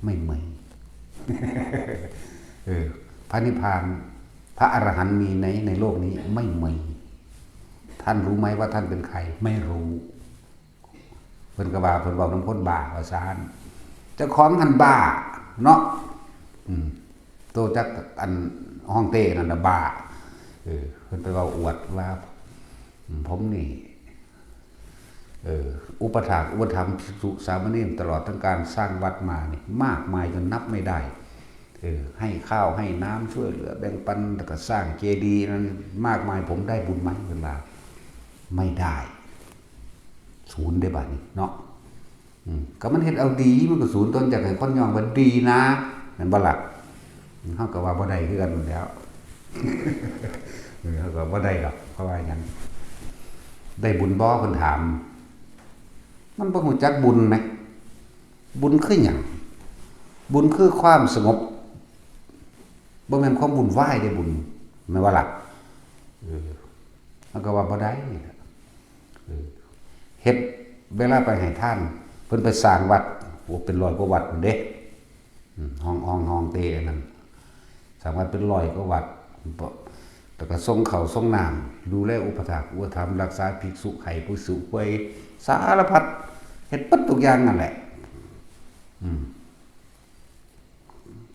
Speaker 1: ไม่มีพระนิพพานพระอรหันต์มีในโลกนี้ไม่มีท่านรู้ไหมว่าท่านเป็นใครไม่รู้เพิ่นก็ว่าเพิ่นบอกน้ำพ้นบ้าว่าซานเจ้าของหันบ้าเนาะโตจักอันฮ่องเต้นั่นน่ะบ้า พิ่นไปเว้าอวดว่าผมนี่อุปถากอุปถัมภ์ภิกษุสามเณรตลอดทั้งการสร้างวัดมานี่มากมายจนนับไม่ได้ให้ข้าวให้น้ำช่วยเหลือแบ่งปันแล้วก็สร้างเจดีย์นั้นมากมายผมได้บุญไหมเวลาไม่ได้ศูนย์ได้บัดนี้เนาะก็มันเฮ็ดเอาดีมันก็ศูนย์ต้นจากให้คนยองว่าดีนะนั่นบ่ล่ะเฮาก็ว่าบ่ได้คือกันหมดแล้วเฮาก็บ่ได้ดอกเพราะว่าหยังได้บุญบ่เพิ่นถามมันบ่ฮู้จักบุญไหมบุญคือหยังบุญคือความสงบบ่แม่นความวุ่นวายได้บุญแม่นว่าล่ะมันก็ว่าบ่ได้เฮ็ดเวลาไปให้ท่านเพิ่นไปสร้างวัดโอ้เป็น100กว่าวัดพุ่นเด้ห้องเตนั่นสร้างวัดเป็น100กว่าวัดแล้วก็ส่งข้าวส่งน้ำดูแลอุปถากอุปถัมภ์รักษาภิกษุไข้ผู้สูงวัยสารพัดเฮ็ดปัดทุกอย่างนั่นแหละ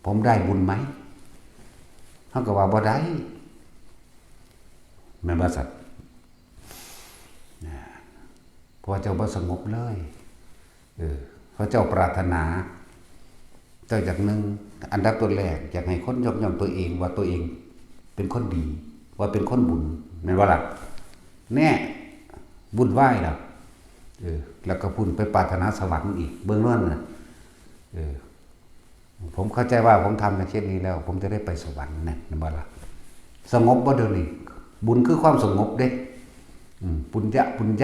Speaker 1: ผมได้บุญไหมเฮาก็ว่าบ่ได้แม่นบ่สัตว์เพราะเจ้าบ่สงบเลยเพราะเจ้าปรารถนาเจ้าจากหนึ่งอันดับตัวแรกอยากให้คนยกย่องตัวเองว่าตัวเองเป็นคนดีว่าเป็นคนบุญแม่นบ่ล่ะแน่บุญไหว้ล่ะแล้วก็พุ่นไปปรารถนาสวรรค์อีกเบื้องต้นน่ะผมเข้าใจว่าผมทำในเช่นนี้แล้วผมจะได้ไปสวรรค์นะนั่นบ่ล่ะสงบบ่เดี๋ยวนี้บุญคือความสงบเด้ปุญญ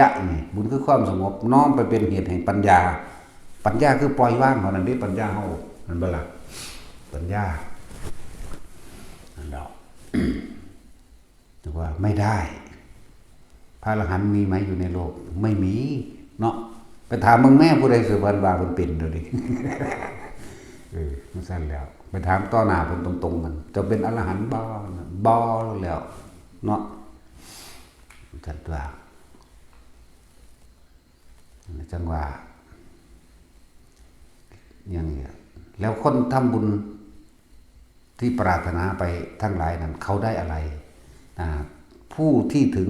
Speaker 1: ะนี่บุญคือความสงบน้อมไปเป็นเหตุแห่งปัญญาคือปล่อยวางเท่านั้นเด้ปัญญาเฮานั่นบ่ล่ะปัญญานั่นดอกแต่ว่าไม่ได้พระอรหันต์มีไหมอยู่ในโลกไม่มีเนาะไปถามมึงแม่ผู้ใดสิเพิ่นว่าเพิ่นเป็นเดี๋ยวนี้มันซั่นแล้วไปถามต่อหน้าเพิ่นตรงๆมันจะเป็นอรหันต์บ่แล้วเนาะจัดว่าจังว่าอย่างนี้แล้วคนทำบุญที่ปรารถนาไปทั้งหลายนั้นเขาได้อะไรผู้ที่ถึง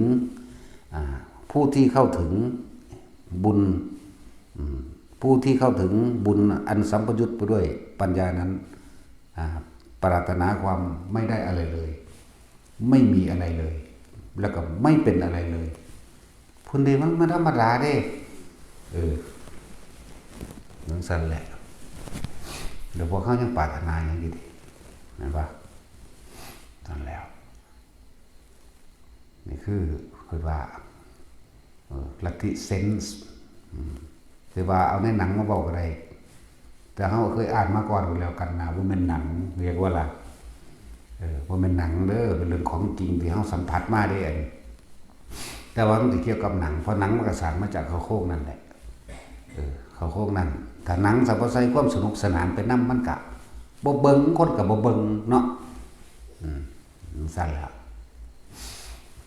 Speaker 1: ผู้ที่เข้าถึงบุญผู้ที่เข้าถึงบุญอันสัมปยุตไปด้วยปัญญานั้นปรารถนาความไม่ได้อะไรเลยไม่มีอะไรเลยแล้วก็ไม่เป็นอะไรเลยพุ่นเดมันธรรมดาเด้นั่นสั่นแหละเดี๋ยวพวกเขายังปรารถนาอย่างนี้ดีนั่นปะนั่นแล้วนี่คือว่าลัทธิเซนส์คือว่าเอาในหนังมาบอกอะไรแต่เขาเคยอ่านมาก่อนอยู่แล้วกันนะว่าเป็นหนังเรียกว่าอะไรว่าเป็นหนังเด้อเป็นเรื่องของจริงที่เขาสัมผัสมาได้เองแต่ว่ามันจะเกี่ยวกับหนังเพราะหนังมันก็สร้างมาจากเขาโคกนั่นแหละเขาโคกนั่นถ้าหนังสัมผัสใส่ความสนุกสนานเป็นน้ำมันกะบ่เบิ้งคนกับบ่เบิ้งเนาะสั่นแล้ว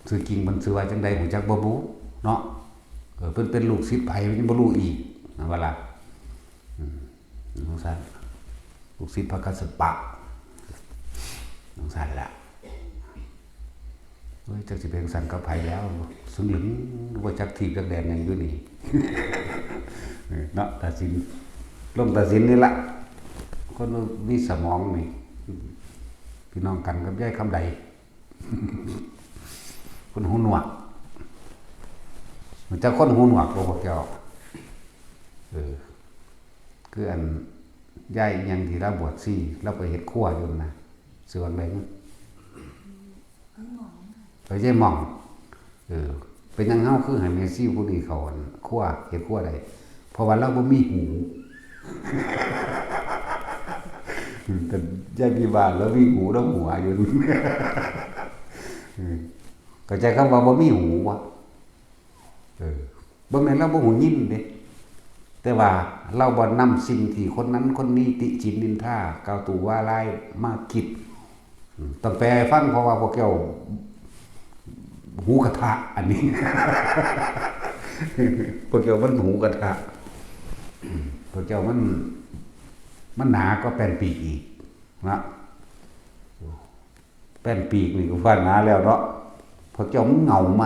Speaker 1: สื่อจริงมันสื่อว่าจังใดหูจักบ่รู้เนาะเป็นลูกศิษย์ไผมันบ่รู้อีกนะว่าล่ะน้องสั่นลูกศิษย์พระกัสสปะน้องสั่นละเฮ้ยจักสิเป็นสั่นกับไผแล้วสึงหลึงบ่จักทีจักแดนหยังอยู่นี่เนาะตัดสินลงตัดสินนี่ล่ะคนมีสมองนี่พี่น้องกันกับยายคำใดคนหูหนวกมันจะคนหูหนวกบ่พวกเจ้าคืออันยายยังที่เราบวชซี่เราไปเฮ็ดครัวอยู่นะส่วนไหนไปยายหม่องเป็นยังเฮาคือให้แม่ซี่ผู้นี้เขาครัวเฮ็ดครัวได้เพราะว่าเราบ่มีหูแต่ยายพี่บ้านแล้วมีหูแล้วหัวอยู่ก็ใจคำว่าบ่มีหูวะบ่แม่นเราบ่หูยินเด้แต่ว่าเราบ่นำสิ่งที่คนนั้นคนนี้ติฉินนินทากล่าวตู่ว่าร้ายมาคิดต้องแปลฟังเพราะว่าพวกเจ้าหูกระทะอันนี้พวกเจ้ามันหูกระทะพวกเจ้ามันหนาก็แป้นปีกอีกนะแป้นปีกนี่ก็ว่าหนาแล้วเนาะผ พวกเจ้าเงาไหม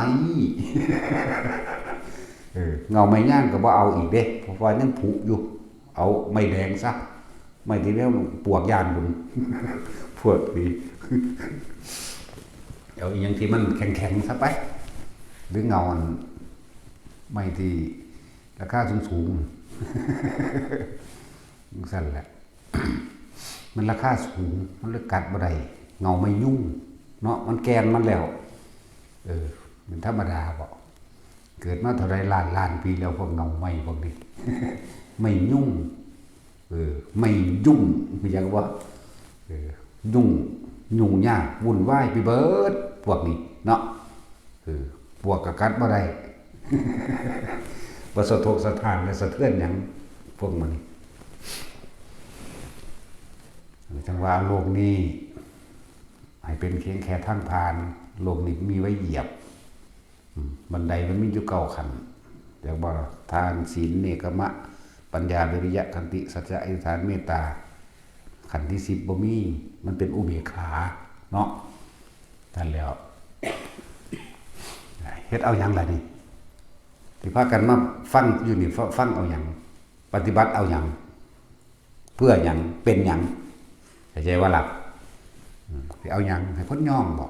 Speaker 1: เงาไม้ย่างก็บ่เอาอีกเด้เพราะว่ายังผุอยู่เอาไม้แดงซะไม่ที่แล้วปวกยานบุญพวกนี้เอาอีกอย่างที่มันแข็งๆซะไปหรือเงาไม่ที่ราคาสูงๆสั่นแหละมันราคาสูงมันเลยกัดบ่ได้เงาไม่ยุ่งเนาะมันแกนมันแล้วมันธรรมดาบ่เกิดมาเท่าไรล้านปีแล้วพวกเงาไม่พวกนี้ไม่ยุ่งไม่ยุ่งไม่ยังว่ายุ่งยากวุ่นวายไปเบิดพวกนี้เนาะพวกกะกัดบ่ได้บ่สะทกสะท้านและสะเทือนหยังพวกมันจังว่าโลกนี้ให้เป็นเพียงแค่ทางผ่านโลกนี้มีไว้เหยียบบันไดมันมีอยู่9ขั้นเรียกว่าทานศีลเนกขมะปัญญาวิริยะขันติสัจจะอธิษฐานเมตตาขันที่10บ่มีมันเป็นอุเบกขาเนาะท่านแล้วเฮ็ดเอาหยังล่ะนี่ที่พากันมาฟังอยู่นี่ฟังเอาหยังปฏิบัติเอาหยังเพื่อหยังเป็นหยังเข้าใจว่าหลับสิเอาหยังให้คนย่องบ่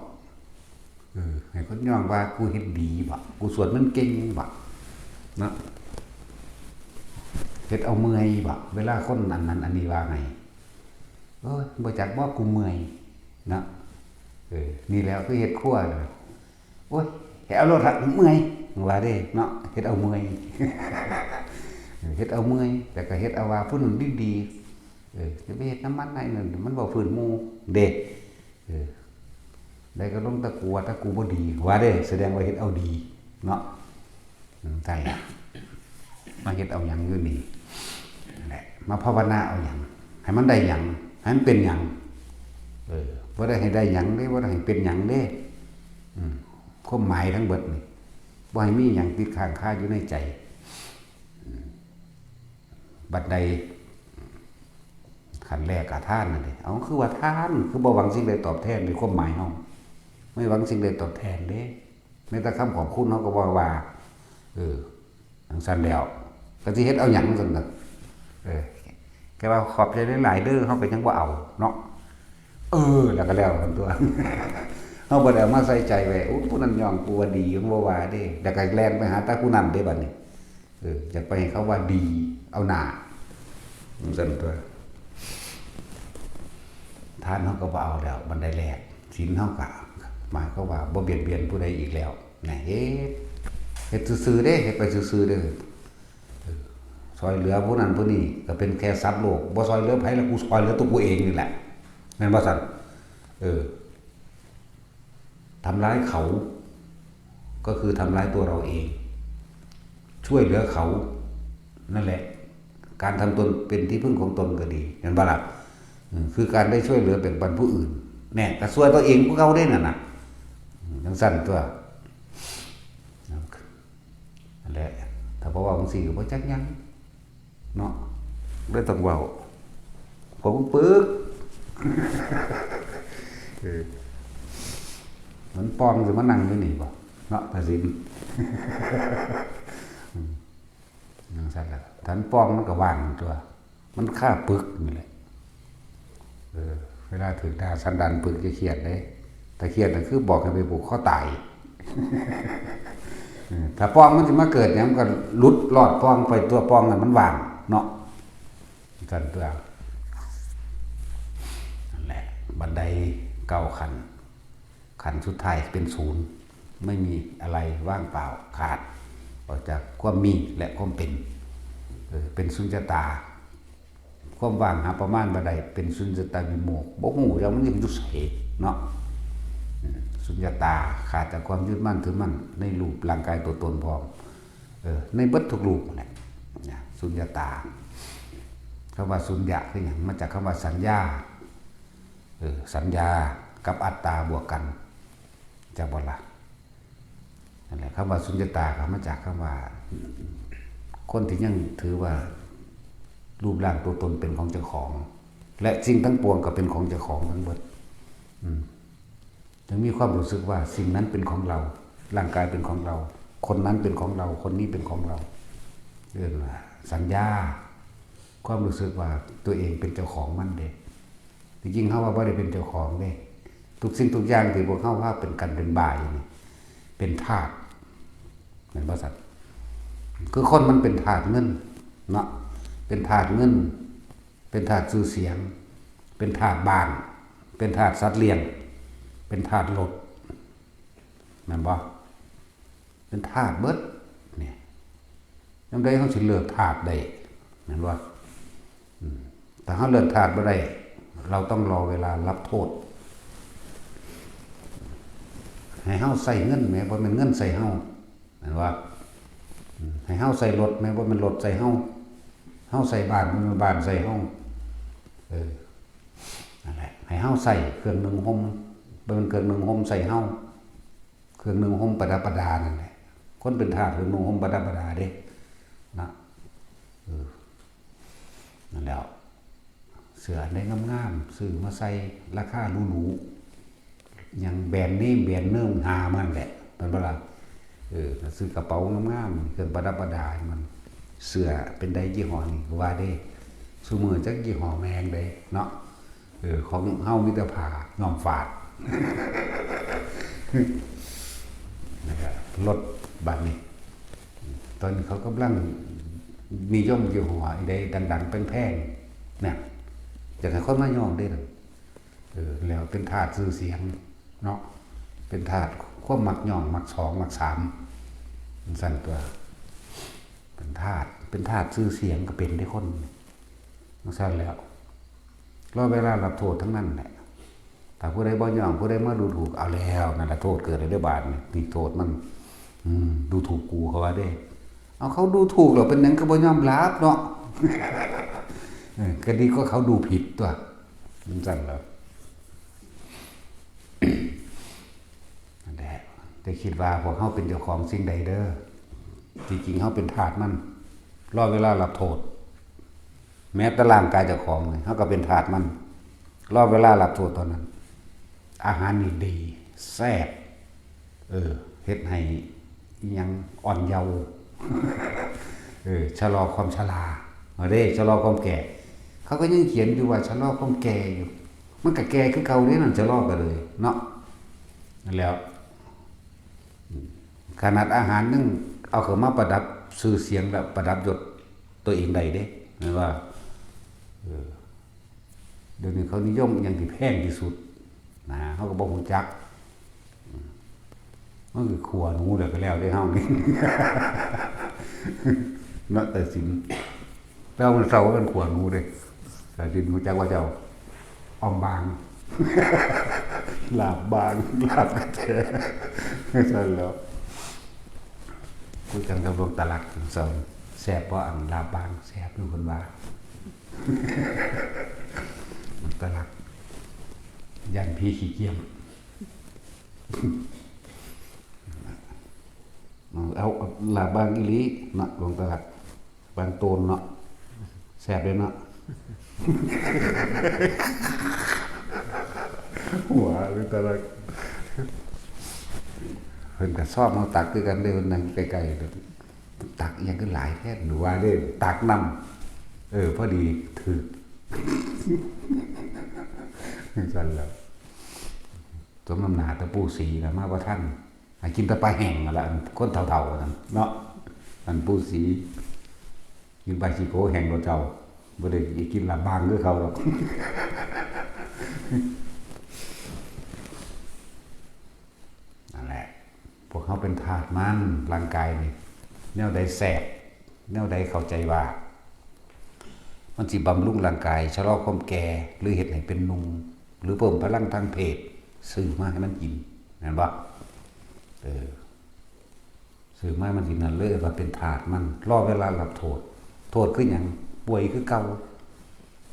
Speaker 1: ให้คนย่องว่ากูเฮ็ดดีบ่กูสวดมันเก่งบ่เนาะเฮ็ดเอาเมื่อยบ่เวลาคนอันนั้นอันนี้ว่าไงบ่จักบ่กูเมื่อยเนาะนี่แล้วคือเฮ็ดครัวเลยโอ้ยให้เอารถเมื่อยว่าเด้เนาะเฮ็ดเอาเมื่อยเฮ็ดเอาเมื่อยแต่ก็เฮ็ดเอาว่าผู้นั้นดีๆจะไปเฮ็ดน้ำมันไหนนั่นมันบ่ฟื้นหมู่เด้ได้ก็ลงตะกูบ่ดีว่าเด้แสดงว่าเฮ็ดเอาดีเนาะใช่มาเฮ็ดเอาหยังอยู่นี่นั่นแหละมาภาวนาเอาหยังให้มันได้หยังให้มันเป็นหยังบ่ได้ให้ได้หยังเด้บ่ได้ให้เป็นหยังเด้ความหมายทั้งเบิดนี่บ่ให้มีหยังติดค้างคาอยู่ในใจบัดใดขั้นแรกทานนั่นเด้เอาคือว่าทานคือบ่หวังสิ่งใดตอบแทนในความหมายเฮาไม่หวังสิ่งใดตอบแทนเด้แม้แต่คำขอบคุณเฮาก็บ่ว่าจังซั่นแล้วก็สิเฮ็ดเอาหยังซั่นน่ะแค่ว่าขอบใจหลายๆเด้อเฮาก็ยังบ่เอาเนาะแล้วก็แล้วกันตัวเฮาบ่ได้เอามาใส่ใจไว้ผู้นั้นย่องกูว่าดีบ่ว่าเด้แล้วก็แล่นไปหาตาผู้นั้นเด้บัดนี้อยากไปให้เขาว่าดีเอาหน้าซั่นตัวทานเฮาก็บ่เอาแล้วบันไดแรกศีลเฮาก็หมายความว่าบ่เบียดเบียนผู้ใดอีกแล้วนะเฮ็ดซื่อๆเด้เฮ็ดไปซื่อๆเด้อซอยเหลือผู้นั้นผู้นี้ก็เป็นแค่ทรัพย์โลกบ่ซอยเหลือไผแล้วกูซอยเหลือตัวกูเองนี่แหละแม่นบ่ซั่นทำร้ายเขาก็คือทำร้ายตัวเราเองช่วยเหลือเขานั่นแหละการทำตนเป็นที่พึ่งของตนก็ดีเห็นบ่ล่ะคือการได้ช่วยเหลือแบ่งปันผู้อื่นแน่ก็ช่วยตัวเองพวกเขาได้นั่นน่ะจังซั่นตัวนั่นแหละถ้าบ่เว้าจังซี่ก็บ่จักหยังเนาะเลยต้องเว้าผมปึกมันปองสิมานั่งอยู่นี่บ่เนาะภาษีจังซั่นล่ะทันปองมันก็ว่างตัวมันฆ่าปึกนี่แหละเวลาถึงดาสันดานปึกจะเครียดเด้แต่เครียดก็คือบอกให้ไปผูกคอตายถ้าปองมันสิมาเกิดหยังมันก็หลุดรอดปองไปตัวปองน่ะมันว่างเนาะซั่นตัวนั่นแหละบันได9ขั้นสุดท้ายเป็นศูนย์ไม่มีอะไรว่างเปล่าขาดออกจากความมีและความเป็นสุญญตาความว่างหาประมาณบันไดเป็นสุญญตาวิโมกข์บ่ฮู้ว่ามันอยู่ไสเนาะสุญญตาขาดจากความยึดมั่นถือมั่นในรูปร่างกายตัวตนพร้อมในเบิดทุกรูปนั่นสุญญตาคำว่าสุญญะคือหยังมาจากคำว่าสัญญาสัญญากับอัตตาบวกกันจากบ่ล่ะนั่นแหละคำว่าสุญญตาก็มาจากคำว่าคนที่ยังถือว่ารูปร่างตัวตนเป็นของเจ้าของและสิ่งทั้งปวงก็เป็นของเจ้าของทั้งหมด ถึงมีความรู้สึกว่าสิ่งนั้นเป็นของเราร่างกายเป็นของเราคนนั้นเป็นของเราคนนี้เป็นของเราเรื่องสัญญาความรู้สึกว่าตัวเองเป็นเจ้าของมันเด้จริงๆเขาว่าบ่ได้เป็นเจ้าของเด้ทุกสิ่งทุกอย่างที่พวกเขาว่าเป็นกันเป็นบ่ายนี่เป็นทาสเหมือนบริษัทคือคนมันเป็นทาสเงินเนาะเป็นทาสเงินเป็นทาสชื่อเสียงเป็นทาสบ้านเป็นทาสสัตว์เลี้ยงเป็นทาสรถแม่นบ่เป็นทาสเบิดเนี่ยจังได๋เฮาสิเลิกทาสได้แม่นบ่ถ้าเฮาเลิกทาสบ่ได้เราต้องรอเวลารับโทษให้เฮาใส่เงินแม้บ่แม่นเงินใส่เฮาแม่นบ่ให้เฮาใส่รถแม้บ่แม่นรถใส่เฮาเฮาใส่บ้านบ่แม่นบ้านใส่เฮานั่นแหละให้เฮาใส่เครื่องนึ่งห่มบ่แม่นเครื่องนึ่งห่มใส่เฮาเครื่องนึ่งห่มประดับประดานั่นแหละคนเป็นทาสเครื่องนึ่งห่มประดับประดาเด้นะนั่นแล้วเสื้อได้งามๆซื้อมาใส่ราคาหรูๆอย่างแบรนด์เนมแบรนด์เนิ่มหามันแหละเป็นบ่ล่ะซื้อกระเป๋างามๆเครื่องประดับประดามันเสื้อเป็นได้ยี่ห้อนี่ว่าเด้ซุมื้อจักยี่ห้อแมงได้เนาะของเฮามีแต่ผ้าย้อมฝาดนะครับรถบัดนี้ตอนนี้เขากำลังนิยมยี่ห้อใดดังๆแพงๆเนี่ยอยากให้คนมาย้อมได้ล่ะแล้วเป็นทาสชื่อเสียงเนาะเป็นทาสความมักย้อมมัก2มัก3มันสั่นตัวเป็นทาสชื่อเสียงก็เป็นได้คนมันสั่นแล้วรอเวลารับโทษทั้งนั้นแหละถ้าผู้ใดบ่ยอมผู้ใดมาดูถูกเอาแล้วนั่นล่ะโทษเกิดได้บาดนี่โทษมันดูถูกกูเขาว่าได้เอาเขาดูถูกแล้วเป็นหยังก็บ่ยอมรับเนาะก็ดีก็เขาดูผิดตัวมันสั่นแล้วนั่นแหละแต่คิดว่าพวกเฮาเป็นเจ้าของสิ่งใดเด้อจริงๆเฮาเป็นทาสมันรอเวลารับโทษแม้แต่ร่างกายเจ้าของเฮาก็เป็นทาสมันรอเวลารับโทษตอนนั้นอาหารนี่ดีแซ่บเฮ็ดให้ยังอ่อนเยาว์ชะลอความชราเด้ชะลอความแก่เขาก็ยังเขียนอยู่ว่าชะลอความแก่อยู่มันก็แก่คือเก่าเด้นั่นชะลอกันเลยเนาะนั่นแล้วขนาดอาหารนึงเอาเข้ามาประดับชื่อเสียงแบบประดับยศตัวเองได้เด้แม่นว่าเดี๋ยวนี้เขานิยมอย่างที่แพงที่สุดนะเขาก็บอกฮู้จักมันคือขัวหนูเดี๋ยวก็แล้วได้เฮานี่ เนาะแต่สินแล้วมันเศร้าเป็นขัวหนูเด้แต่สินฮู้จักว่าเจ้าออมบาง ลาบบางลาบกระแทใช่แล้วคุยกันกับหลวงตาลักสอนแซ่บบ่อันลาบบางแซ่บอยู่เพิ่นว่าตลักยันพี่ขี้เกียจเอาลาบางอีหลีเนาะลงตลักบางโตนเนาะแซ่บเลยเนาะหัวเลยตลักเพิ่นก็ชอบมาตักคือกันเด้อนั่งใกล้ๆตักยังก็หลายแท้หนูว่าเด้ตักนำพอดีถึกสั่นแล้วสมน้ำหนาตะปูสีนะมาว่าท่านกินตะปลาแห้งนั่นแหละคนเท่าๆนั่นเนาะอันปูสีกินปลาชิโกแห้งกว่าเจ้าบ่ได้กินลาบบางคือเขาหรอกนั่นแหละพวกเขาเป็นทาสมันร่างกายนี่แนวใดแสบแนวใดเข้าใจว่ามันสิบำรุงร่างกายชะลอความแก่หรือเฮ็ดให้เป็นหนุ่มหรือเพิ่มพลังทางเพศซื้อมาให้มันกินแม่นบ่ซื้อมาให้มันกินนั่นเลยว่าเป็นทาสมันรอเวลารับโทษคือหยังป่วยคือเก่า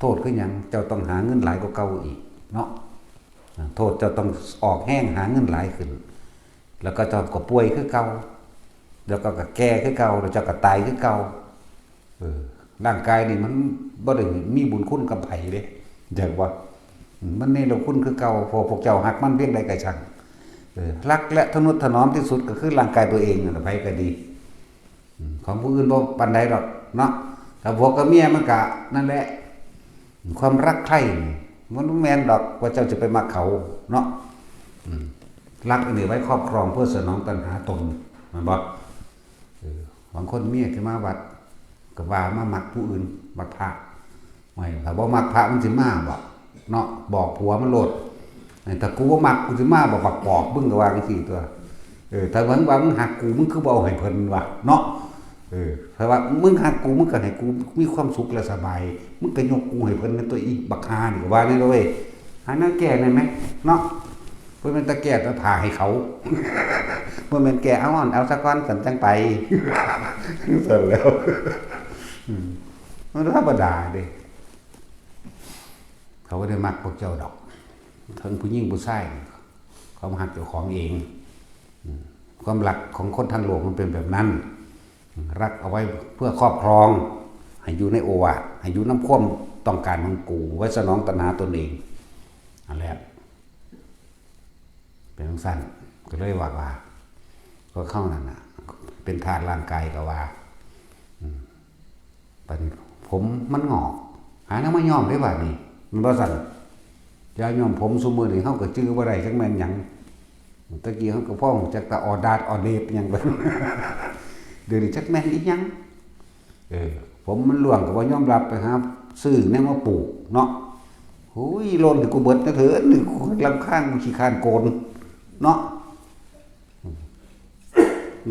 Speaker 1: โทษคือหยังเจ้าต้องหาเงินหลายกว่าเก่าอีกเนาะโทษเจ้าต้องออกแห้งหาเงินหลายขึ้นแล้วก็เจ้าก็ป่วยคือเก่าแล้วก็แก่คือเก่าแล้วเจ้าก็ตายคือเก่าร่างกายนี่มันบ่ได้มีบุญคุณกับไผเด้จักว่ามันเนรคุณคือเก่าพวกเจ้าหักมันเพียงใดก็ช่าง รักและทนุถนอมที่สุดก็คือร่างกายตัวเองนั่นไปก็ดีของผู้อื่นบ่ปานใดหรอกเนาะถ้าผัวกับเมียมันก็นั่นแหละความรักใคร่มันแม่นดอกว่าเจ้าจะไปมักเขาเนาะรักอันนี้ไว้ครอบครองเพื่อสนองตัณหาตนมันบ่บางคนเมียขึ้นมาวัดก็ว่ามามักผู้อื่นมักพระไม่ถ้าบ่มักพระมันสิมาบ่เนาะบอกผัวมันโลดแต่กูบ่มักกูสิมาบ่ปักปอกมึงก็ว่าจังซี่ตัวถ้าว่ามึงหักกูมึงคือบ่เอาให้เพิ่นว่ะเนาะถ้าว่ามึงหักกูมึงก็ให้กูมีความสุขและสบายมึงก็ยกกูให้เพิ่นในตัวอีบักฮานี่ก็ว่าแน่เว้ยหาแนวแก้ได้มั้ยเนาะเพิ่นเป็นตะแก้ตะผ่าให้เขาบ่แม่นแก้เอาอ่อนเอาซะก่อนสันจังไปเสร็จแล้วมันธรรมดาเด้เขาบ่ได้มักพวกเจ้าดอกทั้งผู้หญิงผู้ชายเขาหักเจ้าของเองความรักของคนทั้งโลกมันเป็นแบบนั้นรักเอาไว้เพื่อครอบครองให้อยู่ในโอวาทให้อยู่น้ำความต้องการของกูไว้สนองตัณหาตนเองนั่นแหละเป็นสั้นก็เลยว่าก็เข้านั่นน่ะเป็นธาตุร่างกายก็ว่าปานผมมันงอกหาน้ำมายอมได้ว่านี่มันบ่สั่นยายอมผมซุมื้อนี้เฮาก็จื้อบ่ได้จักแม่นหยังตะกี้เฮาก็พ้องจักตะออดาดออเดบหยังเบิ่เดี๋ยวนี้จักแม่นอีหยังผมมันล่วงก็บ่ยอมรับไปครับซื้อแนวมาปลูกเนาะโอ้ยโลนให้กูเบิดนะเถิดนี่กูรำคาญกูขี้คร้านโกนเนาะ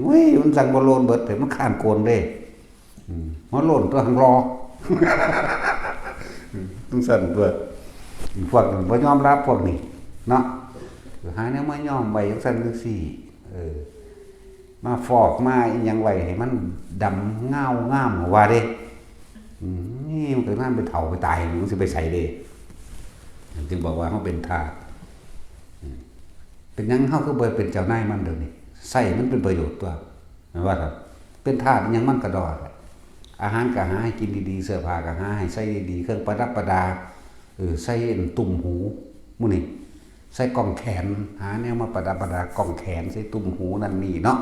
Speaker 1: เว้ยมันสั่งบ่โลนเบิดแต่มันคร้านโกนเด้มันโลนตัวหังรอต้องสั่นตัวพวกบ่ยอมรับพวกนี้เนาะหาแนวมายอมไว้จังซั่นจังซี่มาฟอกมาอีหยังไว้ให้มันดำเงางามว่าเด้นี่มันก็นั่นไปเฒ่าไปตายมันสิไปใส่เด้จึงบอกว่าเฮาเป็นทาสเป็นหยังเฮาคือบ่เป็นเจ้านายมันเดี๋ยวนี้ใช้มันเป็นประโยชน์ตัวแม่นว่าครับเป็นทาสหยังมันก็ดอดอาหารก็หาให้กินดีๆเสื้อผ้าก็หาให้ใส่ดีๆเครื่องประดับประดาใส่ตุ่มหูมื้อนี้ใส่กล่องแขนหาแนวมาประดับประดากล่องแขนใส่ตุ่มหูนั่นนี่เนาะ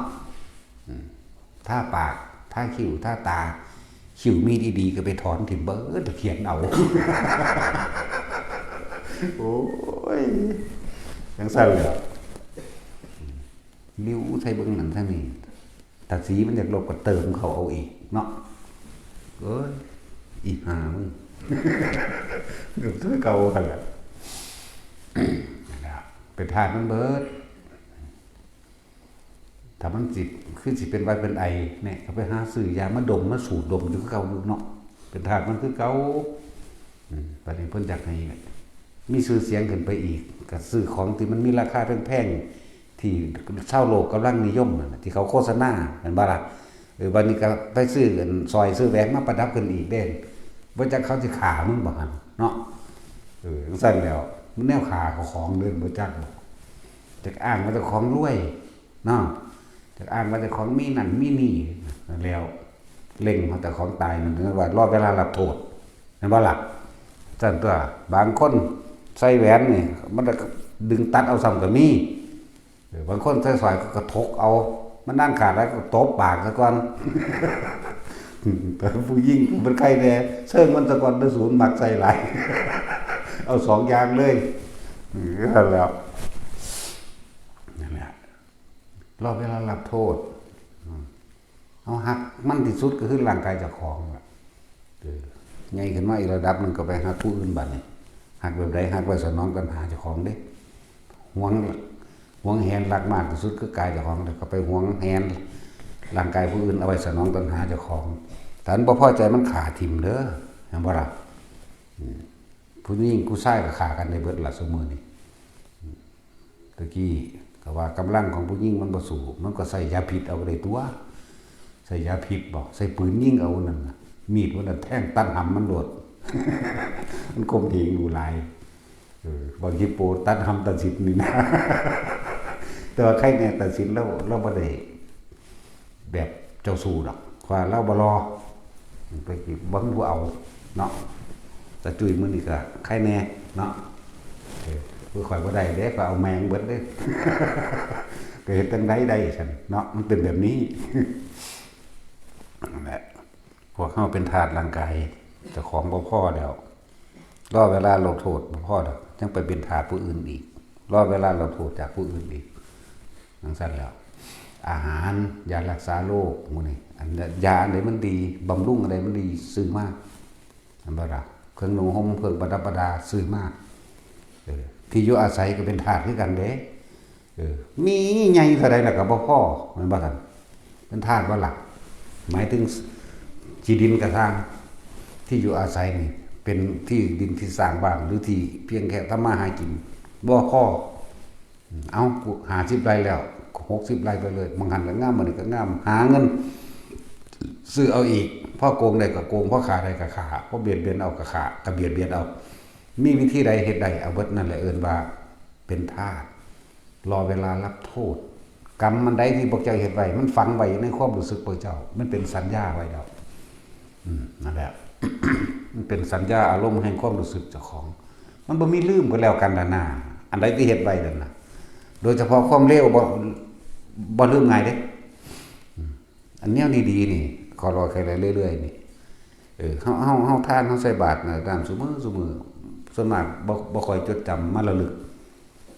Speaker 1: ถ้าปากถ้าคิ้วถ้าตาคิ้วมีดีๆก็ไปถอนถิ่มเบิดเขียนเอาโอ้ยยังสั่นเลยลิ้วใส่เบิ่งนั่นซะนี่ถ้าสีมันอยากลบก็เติมเขาเอาอีกเนาะอีหามึงเดี๋ยวช่วยเก่ากันแหละเป็นธาตุมันเบิดถ้ามันจิตคือสิเป็นไวเป็นไอเนี่ยเขาไปหาซื้อยามาดมมาสูดดมอยู่คือเก่าเนาะเป็นธาตุมันคือเก่าประเด็นเพิ่นอยากให้มีชื่อเสียงขึ้นไปอีกก็ซื้อของที่มันมีราคาแพงๆที่ชาวโลกกำลังนิยมที่เขาโฆษณาเห็นบ่ล่ะวันนี้ก็ไปซื้อกันซอยซื้อแหวนมาประดับกันอีกเด้บ่จักเขาสิขามึงบ่หั่นเนาะจังซั่นแล้วมันแนวขาของเดินบ่จักจักอ้างว่าเจ้าของรวยเนาะจักอ้างว่าเจ้าของมีนั่นมีนี่แล้วเล็งเอาแต่ของตายนั่นถึงว่ารอเวลารับโทษเห็นบ่ล่ะซั่นตัวบางคนใส่แหวนนี่มันดึงตัดเอาซ้ำก็มีบางคนใส่สร้อยก็กระทกเอามันนั่นขาดแล้วก็ตบปากซะก่อนแต่ผู้หญิงเป็นใครแน่เชิงมันซะก่อนได้ศูนย์มักใส่หลายเอาสองอย่างเลยนั่นแล้วนั่นแหละรอเวลารับโทษเอาหักมันที่สุดก็คือร่างกายเจ้าของไงขึ้นมาอีกระดับนึงก็ไปหักผู้อื่นบัดนี้หักแบบใดหักไว้สนองตัณหาเจ้าของเด้หวงแหนรักมากที่สุดคือกายเจ้าของแล้วก็ไปหวงแหนร่างกายผู้อื่นเอาไว้สนองตัณหาเจ้าของแต่อันบ่พอใจมันขาทิ่มเด้อเห็นบ่ล่ะผู้หญิงผู้ชายก็ฆ่ากันในเบิดละซุมื้อนี้ตะกี้ก็ว่ากำลังของผู้หญิงมันบ่สู้มันก็ใส่ยาพิษเอาได้ตัวใส่ยาพิษบ่ใส่ปืนยิงเอานั่นมีดมันแทงตัดหำมันโดดมันคมเหงอยู่หลายบางทีโปตัดหำตัดสิทธิ์นี่นะแต่ว่าใครเนี่ยตัดสินแล้วเราบ่ได้แบบเจ้าสู้ดอกว่าเราบ่รอไปบังบ่เอาเนาะแต่จุ้ยมื้อนี้ก็ใครแน่เนาะ คือข่อยบ่ได้เด้ก็เอาแมงเบิดเด้ ก็เฮ็ดจังได๋ได้ซั่นเนาะมันเป็นแบบนี้นั่นแหละพวกเฮาเป็นทาสร่างกายเจ้าของบ่พอแล้วรอเวลาลงโทษบ่พอดอกยังไปเป็นทาสผู้อื่นอีกรอเวลาลงโทษจากผู้อื่นอีกจังซั่นแล้วอาหารยารักษาโรคหมู่นี้อันยาอันใดมันดีบำรุงอันใดมันดีซื้อมาอันบ่ล่ะเครื่องนุ่งห่มเครื่องประดับประดาซื้อมาที่อยู่อาศัยก็เป็นทาสคือกันเด้มีใหญ่เท่าใดล่ะก็บ่พอแม่นบ่ซั่นเป็นทาสบ่ล่ะหมายถึงที่ดินกระทางที่อยู่อาศัยนี่เป็นที่ดินที่สร้างบ้านหรือที่เพียงแค่ทำมาหากินบ่พอเอากู50 ไร่แล้ว60 ไร่ไปเลยบางหันก็งามมื้อนี้ก็งามหาเงินซื้อเอาอีกพอโกงได้ก็โกงพอฆ่าได้ก็ฆ่าพอเบียดเบียนเอาก็ฆ่าก็เบียดเบียนเอามีวิธีใดเฮ็ดได้เอาเบิดนั่นแหละเอิ้นว่าเป็นทาสรอเวลารับโทษกรรมมันใดที่พวกเจ้าเฮ็ดไว้มันฝังไว้ในความรู้สึกพวกเจ้ามันเป็นสัญญาไว้แล้วนั่นแหละ มันเป็นสัญญาอารมณ์แห่งความรู้สึกเจ้าของมันบ่มีลืมกันแล้วกันนะอันใดที่เฮ็ดไว้นั่นน่ะโดยเฉพาะความเลวบ่ลืมง่ายเด้อันแนวดีๆนี่ขอรอแค่เรื่อยๆนี่เฮาทานเฮาใส่บาตรน่ะตามซุมื้อส่วนมากบ่ค่อยจดจำมาระลึก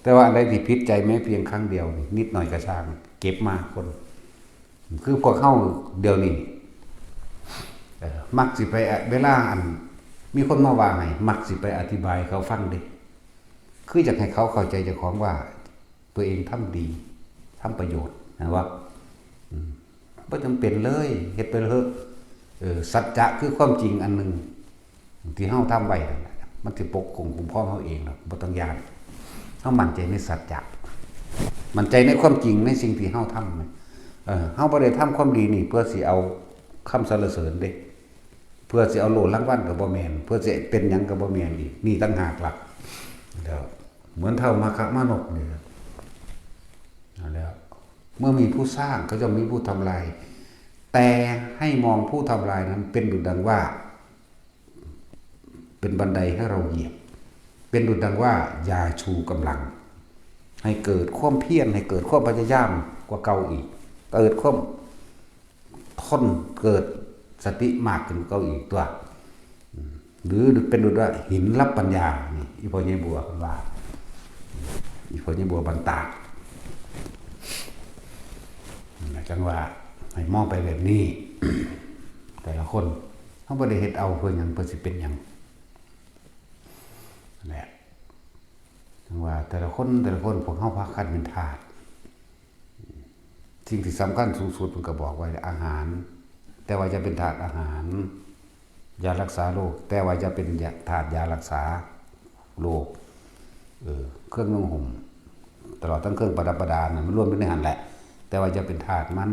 Speaker 1: แต่ว่าอันใดที่ผิดใจแม้เพียงครั้งเดียวนี่นิดหน่อยก็ช่างเก็บมาคนคือพวกเฮาเดี๋ยวนี้มักสิไปเวลาอันมีคนมาว่าให้มักสิไปอธิบายเขาฟังเด้คืออยากให้เขาเข้าใจเจ้าของว่าตัวเองทำดีทำประโยชน์นะว่าบ่จำเป็นเลยเฮ็ดไปเถอะสัจจะคือความจริงอันนึงที่เฮาทำไว้มันสิปกคลุมคุ้มครองเฮาเองบ่ต้องย้านเฮามั่นใจในสัจจะมั่นใจในความจริงในสิ่งที่เฮาทำเฮาบ่ได้ทำความดีนี่เพื่อสิเอาคำสรรเสริญเด้เพื่อสิเอาโล่รางวัลก็บ่แม่นเพื่อสิเป็นหยังก็บ่แม่นอีกนี่ต่างหากล่ะแล้วเหมือนเท่ามาคะมานกนี่นั่นแล้วเมื่อมีผู้สร้างก็จะมีผู้ทำลายแต่ให้มองผู้ทำลายนั้นเป็นดุจดังว่าเป็นบันไดให้เราเหยียบเป็นดุจดังว่าอย่าชูกำลังให้เกิดความเพียรให้เกิดความพยายามกว่าเก่าอีกเกิดความทนเกิดสติมากขึ้นเก่าอีกตัวหรือเป็นดุจว่าหินรับปัญญานี่อีพ่อใหญ่บัวเพิ่นว่าอีพ่อใหญ่บัวบันตากจังว่าให้มองไปแบบนี้ แต่ละคนเขาบ่ได้เฮ็ดเอาเพื่อหยังเพื่อสิเป็นหยังนั่นแหละจังว่าแต่ละคนพวกเฮาพากันเป็นทาสสิ่งที่สำคัญสูงสุดเพิ่นก็บอกไว้อาหารแต่ว่าจะเป็นทาสอาหารยารักษาโรคแต่ว่าจะเป็นทาสยารักษาโรคเครื่องนุ่งห่มตลอดทั้งเครื่องประดับประดาน่ะมันรวมเป็นในหันแหละแต่ว่าจะเป็นทาสมัน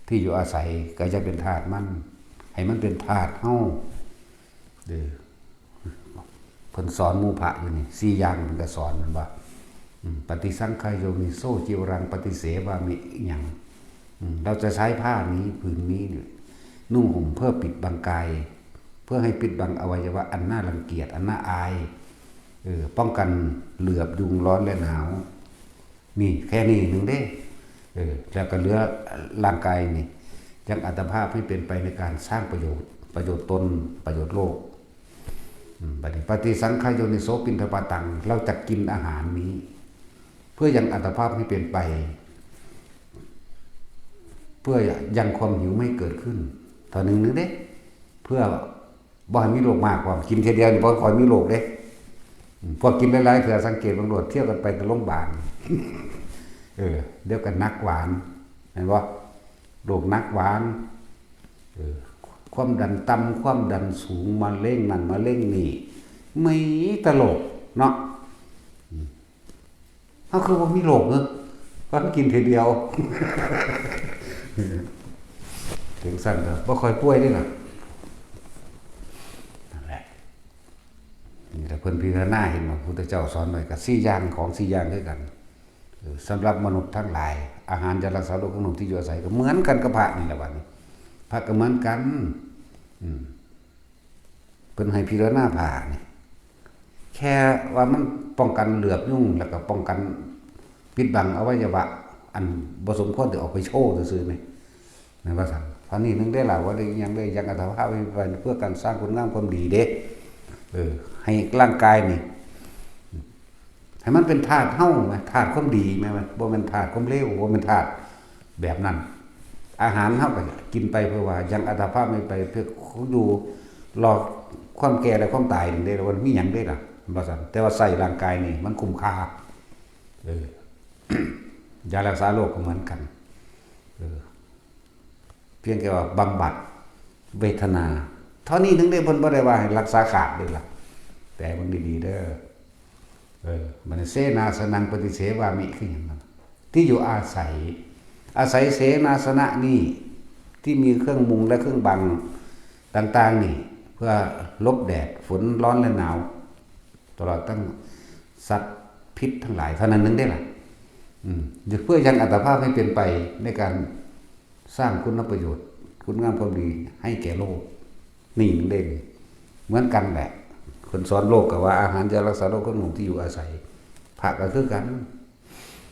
Speaker 1: ที่อยู่อาศัยก็จะเป็นทาสมันให้มันเป็นทาสเฮาเพิ่นสอนหมู่พระอยู่นี่4อย่างเพิ่นก็สอนมันว่าปฏิสังขายโยนิโสจิวรังปฏิเสวามิอิหยังเราจะใช้ผ้านี้ผืนนี้นุ่งห่มเพื่อปิดบังกายเพื่อให้ปิดบังอวัยวะอันน่ารังเกียจอันน่าอายป้องกันเหลือบยุงร้อนและหนาวนี่แค่นี้นึงเด้แล้วก็เหลือร่างกายนี่ยังอัตภาพให้เป็นไปในการสร้างประโยชน์ตนประโยชน์โลกบัดนี้ปฏิสังขายโยนิโสปินทปาตังเราจะกินอาหารนี้เพื่อยังอัตภาพให้เป็นไปเพื่อยังความหิวไม่เกิดขึ้นตอนนึงนึงเด้เพื่อบ่ให้มีโรคมากกว่ากินทีเดียวบ่ค่อยมีโรคเด้พอกินหลายๆเถื่อสังเกตบางโดดเที่ยวกันไปโรงพยาบาลเดี๋ยวกันนักหวานเห็นบ่โรคนักหวานความดันต่ำความดันสูงมะเร็งนั่นมะเร็งนี่ไม่ตลกเนาะเฮาคือบ่มีโรคเด้อเพราะกินทีเดียว ถึงสั่นก็บ่ค่อยป่วยเด้ล่ะนั่นแหละนี่ถ้าเพิ่นพิจารณาเห็นว่าพระพุทธเจ้าสอนไว้ก็4อย่างของ4อย่างคือกันสำหรับมนุษย์ทั้งหลายอาหารจะรักษาโรคของมนุษย์ที่อยู่อาศัยก็เหมือนกันกับพระนี่แหละบัดนี้พระก็เหมือนกันเพิ่นให้พิจารณาพระนี่ แค่ว่ามันป้องกันเหลือบยุ่งแล้วก็ป้องกันปิดบังอวัยวะอันบ่สมควรจะออกไปโชว์ซื่อๆไหมนั่นว่าซั่นเพราะนี่นึงได้ล่ะว่าได้ยังได้ยังอัตภาพไว้เพื่อการสร้างคุณงามความดีเด้ให้ร่างกายนี่ให้มันเป็นธาตุเฮ้าไหมธาตุความดีไหมมันบ่เป็นธาตุความเลวบ่เป็นธาตุแบบนั้นอาหารเฮาก็กินไปเพื่อว่ายังอัตภาพไม่ไปเพื่ออยู่รอความแก่และความตายได้แล้วมันมีหยังได้ล่ะบ่ซั่นแต่ว่าใส่ร่างกายนี่มันคุ้มค่ายารักษาโรคก็เหมือนกันเพียงแค่ว่าบำบัดเวทนาเท่านี้ถึงได้เพิ่นบ่ได้ว่าให้รักษาขาดเด้ล่ะแต่มันดีๆเด้อมันเสนาสนังปฏิเสวามิคือหยังนั้นที่อยู่อาศัยเสนาสนะนี่ที่มีเครื่องมุงและเครื่องบังต่างๆนี่เพื่อลบแดดฝนร้อนและหนาวตลอดตั้งสัตว์พิษทั้งหลายเท่านั้นนึงได้ล่ะเพื่อยังอัตภาพให้เป็นไปในการสร้างคุณประโยชน์คุณงามความดีให้แก่โลกนี่นึงได้เหมือนกันแหละคนสอนโลกก็ว่าอาหารจะรักษาโรคคนหมู่ที่อยู่อาศัยผักก็คือกัน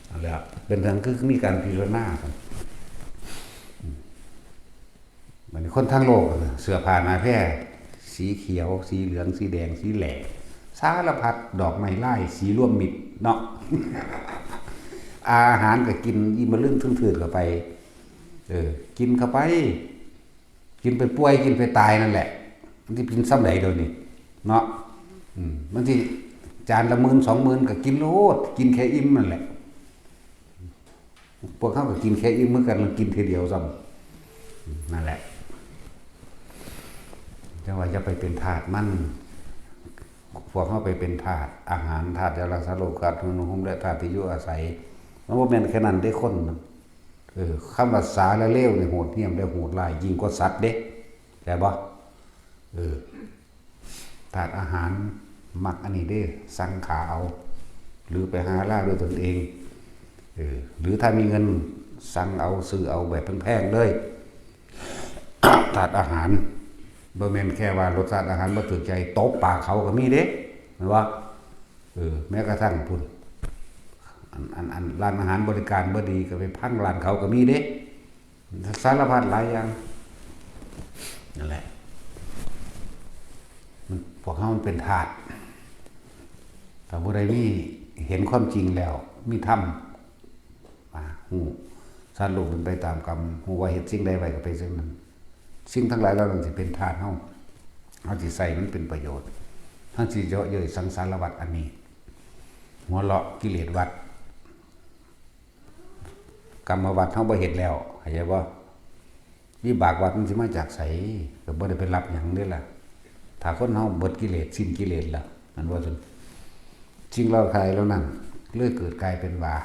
Speaker 1: เอาแล้วเป็นทางคือมีการพิจารณากันเหมือนคนทั้งโลกเสื้อผ้าหน้าแพร่สีเขียวสีเหลืองสีแดงสีแหลกสารพัดดอกไม้ไล่สีร่วมมิตรเนาะ อาหารก็กินอีมะลึงทื่นๆเข้าไปกินเข้าไปกินไปป่วยกินไปตายนั่นแหละมันที่กินซ้ำไหนเดี๋ยวนี้เนาะมันที่จานละ10,000 20,000ก็กินโลดกินแค่อิ่มนั่นแหละพวกเขาก็กินแค่อิ่มเหมือนกันมันกินทีเดียวซ้ำนั่นแหละจะว่าจะไปเป็นทาสมันพวกเขาไปเป็นทาสอาหารทาสยารักษาโรคขาดทุนหุ้มและทาสที่อยู่อาศัยมันบ่แม่นแค่นั้นได้คนคำว่าสาและเลวนี่โหดเหี้ยมและโหดร้ายยิ่งกว่าสัตว์เด้แต่บ่ถาดอาหารมักอันนี้ได้สั่งขาเอาหรือไปหาล่าด้วยตนเองหรือถ้ามีเงินสั่งเอาซื้อเอาแบบแพงๆเลยถาดอาหารบ่แม่นแค่ว่ารสชาติอาหารบ่ถูกใจตบปากเขาก็มีเด้แม่นว่าแม้กระทั่งพุ่นอันร้านอาหารบริการบ่ดีก็ไปพังร้านเขาก็มีเด้สารพัดหลายอย่างนั่นแหละมันพวกเขามันเป็นทาสแต่ผู้ใดมีเห็นความจริงแล้วมีธรรมหูสัตว์โลกมันไปตามกรรมหูว่าเฮ็ดสิ่งใดไว้ก็ไปสิ่งนั้นสิ่งทั้งหลายเราสิเป็นทาสเฮาสิใส่มันเป็นประโยชน์เฮาสิเยาะเย้ยสังสารวัฏอันนี้หัวเราะกิเลสวัฏกรรมวัฏเฮาบ่เฮ็ดแล้วเข้าใจบ่วิบากวัฏมันสิมาจากไสก็บ่ได้ไปรับหยังเด้ล่ะถ้าคนเฮาเบิดกิเลสสิ้นกิเลสแล้วมันว่าซั่นจริงเราใครแล้วนั่นเลยเกิดกลายเป็นว่า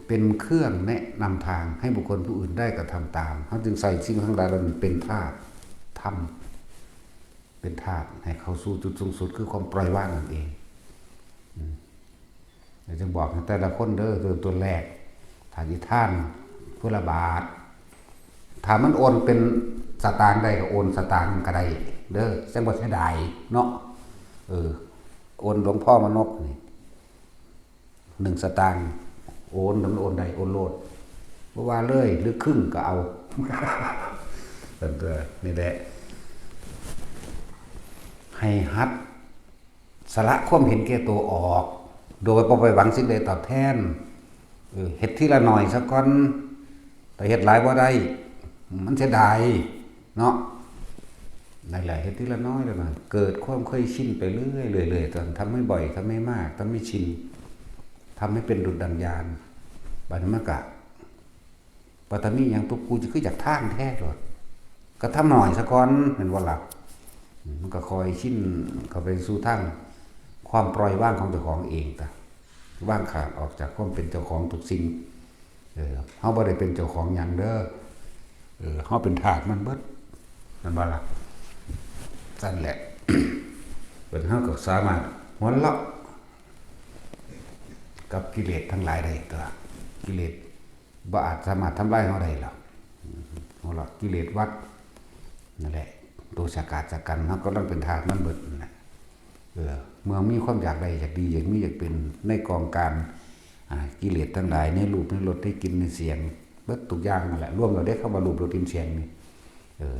Speaker 1: เป็นเครื่องแนะนำทางให้บุคคลผู้อื่นได้กระทำตามเขาจึงใส่สิ่งทั้งหลายเหล่านั้นเป็นธาตุธรรมเป็นธาตุให้เขาสู่จุดสูงสุดคือความปล่อยวางนั่นเองจึงบอกแต่ละคนเด้อตัวแรกฐานที่ท่านพุทธบาทถ้ามันโอนเป็นสตางค์ได้ก็โอนสตางค์ก็ได้เด้อจังบ่เสียดายเนาะโอนหลวงพ่อมนกนี่1 สตางค์โอนมันโอนได้โอนโลดบ่ว่าเลยหรือครึ่งก็เอานี่แหละให้หัดสละความเห็นแก่ตัวออกโดยบ่ไปหวังสิ่งใดตอบแทนเฮ็ดทีละหน่อยซะก่อนแต่เฮ็ดหลายบ่ได้มันเสียดายเนาะนั่นแหละเฮ็ดทีละน้อยแล้วนะเกิดความเคยชินไปเรื่อยๆจนทำไม่บ่อยทำไม่มากทำไม่ชินทำให้เป็นดุจดังยานบัดนี้มันก็ปัตตานีอย่างปุ๊บกูจะคือจากทางแท้โลดก็ทำหน่อยซะก่อนเห็นบ่ล่ะมันก็คอยชินเข้าไปสู่ทางความปล่อยวางของเจ้าของเองตะว่างขาดออกจากความเป็นเจ้าของทุกสิ่งเฮาบ่ได้เป็นเจ้าของหยังเด้อเฮาเป็นทาสมันเบิดนั่นบ่ล่ะนั่นแหละ เป็นเฮาก็สามารถหัวเราะกับกิเลสทั้งหลายได้ตัวกิเลสบ่อาจสามารถทำลายเฮาได้หรอกหัวเราะกิเลสวัฏนั่นแหละตัวสกัดจากกันเฮาก็ต้องเป็นทาสมันเบิดนั่นแหละ เมื่อมีความอยากใดอยากดีอยากมีอยากเป็นในกองการกิเลสทั้งหลายในรูปในรสในกลิ่นในเสียงเบิดทุกอย่างนั่นแหละรวมเราได้เข้ามารูปรสกลิ่นเสียงนี่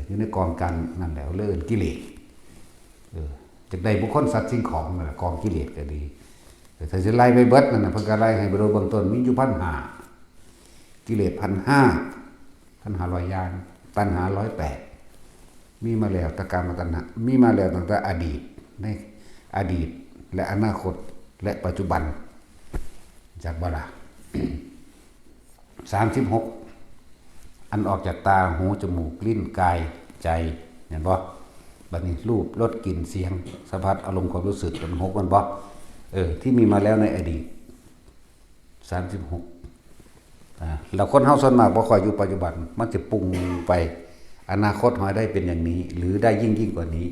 Speaker 1: อยู่ในกองการนั่นแหละเลื่อนกิเลสจากใดบุคคลสัตว์สิ่งของนั่นแหละกองกิเลสก็ดีถ้าจะไล่ไปเบิดนั่นนะเพิ่นก็ไล่ให้ไปโดยเบื้องต้นมีอยู่1,500กิเลส1,500อย่างตัณหา108มีมาแล้วตะกามตัณหามีมาแล้วตั้งแต่อดีตในอดีตและอนาคตและปัจจุบันจากบาลา36อันออกจากตาหูจมูกลิ้นกายใจเห็นบ่บัดนี้รูปรสกลิ่นเสียงสัมผัสอารมณ์ความรู้สึกเป็น6มันบ่ที่มีมาแล้วในอดีต36เราคนเฮาส่วนมากบ่ค่อยอยู่ปัจจุบันมันจะปรุงไปอนาคตหอยได้เป็นอย่างนี้หรือได้ยิ่งกว่านี้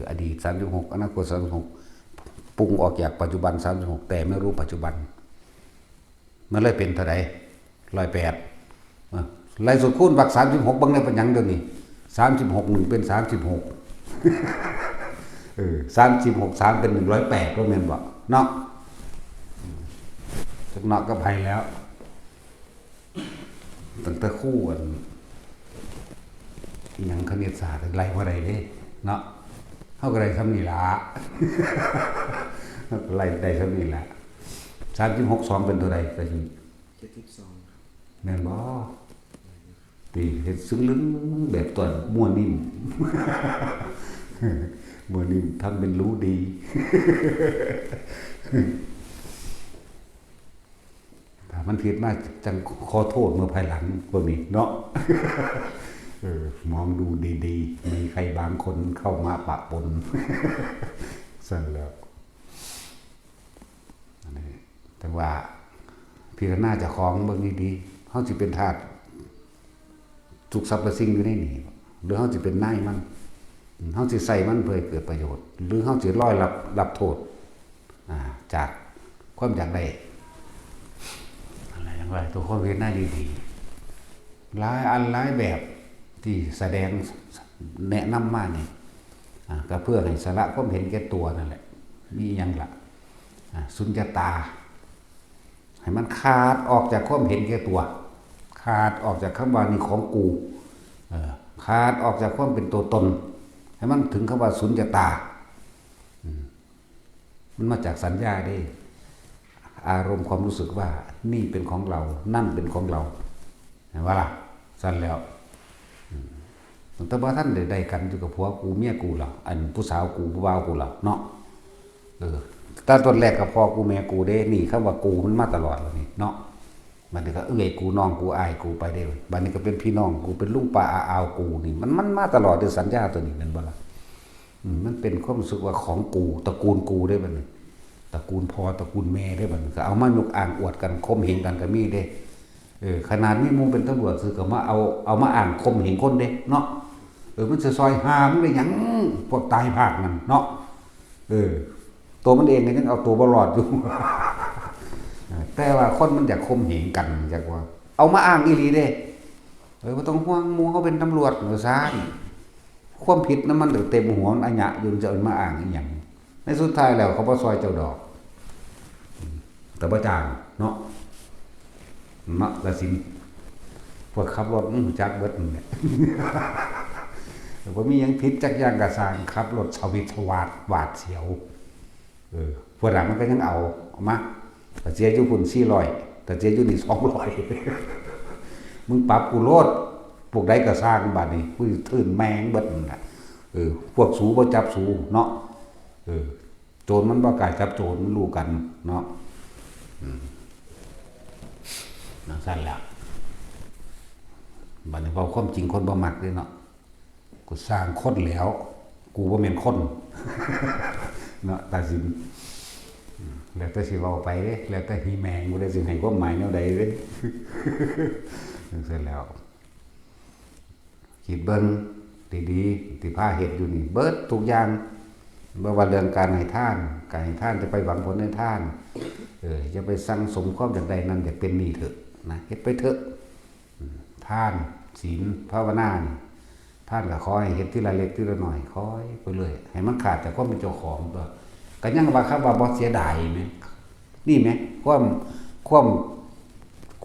Speaker 1: อดีต36อนาคต36ปรุงออกจากปัจจุบัน36แต่ไม่รู้ปัจจุบันมันเลยเป็นเท่าไหร่108ไล่สุดคูณบัก36เบิ่งได้เป็นหยังเดี๋ยวนี้36 1เป็น36 36 3เป็น108ก็แม่นบ่เนาะจักเนาะก็ไผแล้วตั้งแต่คู่กันอีหยังคณิตศาสตร์ไล่บ่ได้เด้เนาะเฮาก็ได้ซำนี้ล่ะไล่ได้ซำนี้ล่ะ36 2เป็นเท่าใดก็สิ72แม่นบ่ตีเฮ็ดซึ้งลึงแบบตอนม่วนนิ่มม่วนนิ่มทำเป็นรู้ดีถ้ามันผิดมากจังขอโทษเมื่อภายหลังพวกนี้เนาะมองดูดีๆมีใครบางคนเข้ามาปะปนสั่นแล้วแต่ว่าพิจารณาเจ้าของเบิ่งดีๆเฮาสิเป็นทาสทุกสรรพสิ่งอยู่ในนี้หรือเฮาสิเป็นนายมันเฮาสิใส่มันเพื่อให้เกิดประโยชน์หรือเฮาสิลอยรับโทษจากความอยากได้อะไรอย่างไรตัวคนเวียนหน้าดีๆหลายอันหลายแบบที่แสดงแนะนำมานี่ก็เพื่อให้สละความเห็นแก่ตัวนั่นแหละมีอย่างละสุญญตาให้มันขาดออกจากความเห็นแก่ตัวขาดออกจากคำว่านี่ของกูขาดออกจากความเป็นตัวตนให้มันถึงคำว่าสุญญตามันมาจากสัญญาได้อารมณ์ความรู้สึกว่านี่เป็นของเรานั่นเป็นของเราเห็นว่าล่ะสั้นแล้วแต่ว่าท่านได้กันอยู่กับผัวกูเมียกูหรออันผู้สาวกูผู้บ่าวกูหรอเนาะแต่ต้นแรกกับพ่อกูแม่กูเด้นี่คำว่ากูมันมาตลอดแล้วนี่เนาะบัดนี้ก็กูน้องกูอายกูไปเด้บัดนี้ก็เป็นพี่น้องกูเป็นลุงป้าอาอาวกูนี่มันมาตลอดด้วยสัญญาตัวนี้แม่นบ่ล่ะมันเป็นความรู้สึกว่าของกูตระกูลกูได้บัดนี้ตระกูลพ่อตระกูลแม่ได้บัดนี้ก็เอามายกอ้างอวดกันข่มเหงกันก็มีเด้ขนาดนี้มูเป็นตำรวจซื้อก็มาเอามาอ้างข่มเหงคนเด้เนาะมันจะซอยหามึงได้หยังพวกตายภาคนั่นเนาะตัวมันเองก็ยังเอาตัวบ่รอดอยู่ แต่ว่าคนมันอยากข่มเหงกันอยากว่าเอามาอ้างอีหลีเด้บ่ต้องห่วงหมู่เฮาเป็นตำรวจว่าซ่านความผิดนั้นมันเต็มหัวมันอัญญะอยู่จะเอามาอ้างอีหยังในสุดท้ายแล้วเขาบ่ซอยเจ้าดอกแต่บ่จ้างเนาะละสินพวกขับรถจักเบิดนั่นแหละบ่มีหยังผิดจักอย่างก็สร้างขับรถชวิตวาดหวาดเสียวพวกหลังมันก็ยังเอามาแต่เจ๊อยู่คุณ400แต่เจ๊อยู่นี่200มึงปรับกูโลดพวกใดก็สร้างบัดนี้กูทื่นแมงเบิดนั่นแหละพวกสูบ่จับสูเนาะโจรมันบ่กล้าจับโจรมันรู้กันเนาะนั่นซั่นแหละบัดนี้พอความจริงคนบ่มักเด้เนาะกูสร้างคนแล้วกูบ่แม่นคนเนาะตัดสินแล้วแต่สิเว้าไปเด้แล้วแต่ฮีแมงบ่ได้สิให้ความหมายแนวใดเด้เสร็จแล้วคิดเบิ่งดีๆที่พาเฮ็ดอยู่นี่เบิดทุกอย่างบ่ว่าเรื่องการให้ทานจะไปหวังผลในทานอย่าไปสั่งสมความอยากใดนั่นอยากเป็นนี่เถอะนะเฮ็ดไปเถอะทานศีลภาวนานี่ท่านก็ขอให้เฮ็ดทีละเล็กทีละน้อยขอไปเรื่อยให้มันขาดจากความเป็นเจ้าของตัว ก็ยังว่าคำว่าบ่เสียดายแม่นี่แม่ความค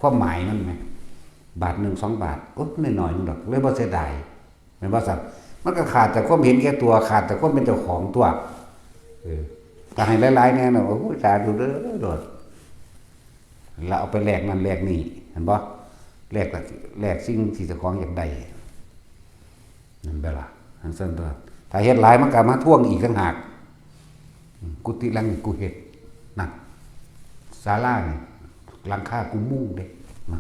Speaker 1: วามหมายมันแม่บาท1 2 บาทโอ๊ยน้อยๆนึงดอกเลยบ่เสียดายแม่นบ่ซั่นมันก็ขาดจากความเห็นแก่ตัวขาดจากความเป็นเจ้าของตัวก็ให้หลายๆแน่เนาะโอ้ยสาธุเด้อโดดแล้วเอาไปแลกนั่นแลกนี่เห็นบ่แลกสิ่งที่เจ้าของอยากได้นั่นเด้อล่ะอันซั่นตัวถ้าเฮ็ดหลายมันก็มาทวงอีกต่างหากกุฏิหลังนี่กูเฮ็ดนั่นศาลานี่หลังคากูมุงเด้นะ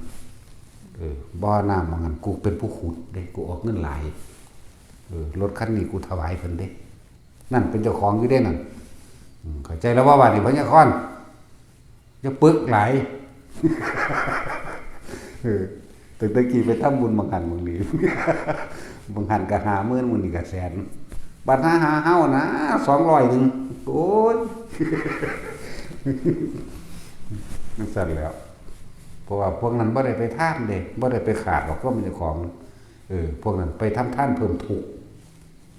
Speaker 1: บ่อน้ำว่างั้นกูเป็นผู้ขุดเด้กูออกเงินหลายรถคันนี้กูถวายเพิ่นเด้นั่นเป็นเจ้าของอยู่เด้นั่นเข้าใจแล้วว่านี่พญาคอนจะปึกหลายตึกตะกี้ไปทำบุญบางหันบางนี้บางหันก็50,000มื้อนี้ก็แสนบัดหาเฮานะ200นึงโอ้ยนั่นสั่นแล้วเพราะว่าพวกนั้นบ่ได้ไปท่านเด้บ่ได้ไปขาดหรอกก็เป็นเจ้าของพวกนั้นไปทำท่านเพิ่มทุกข์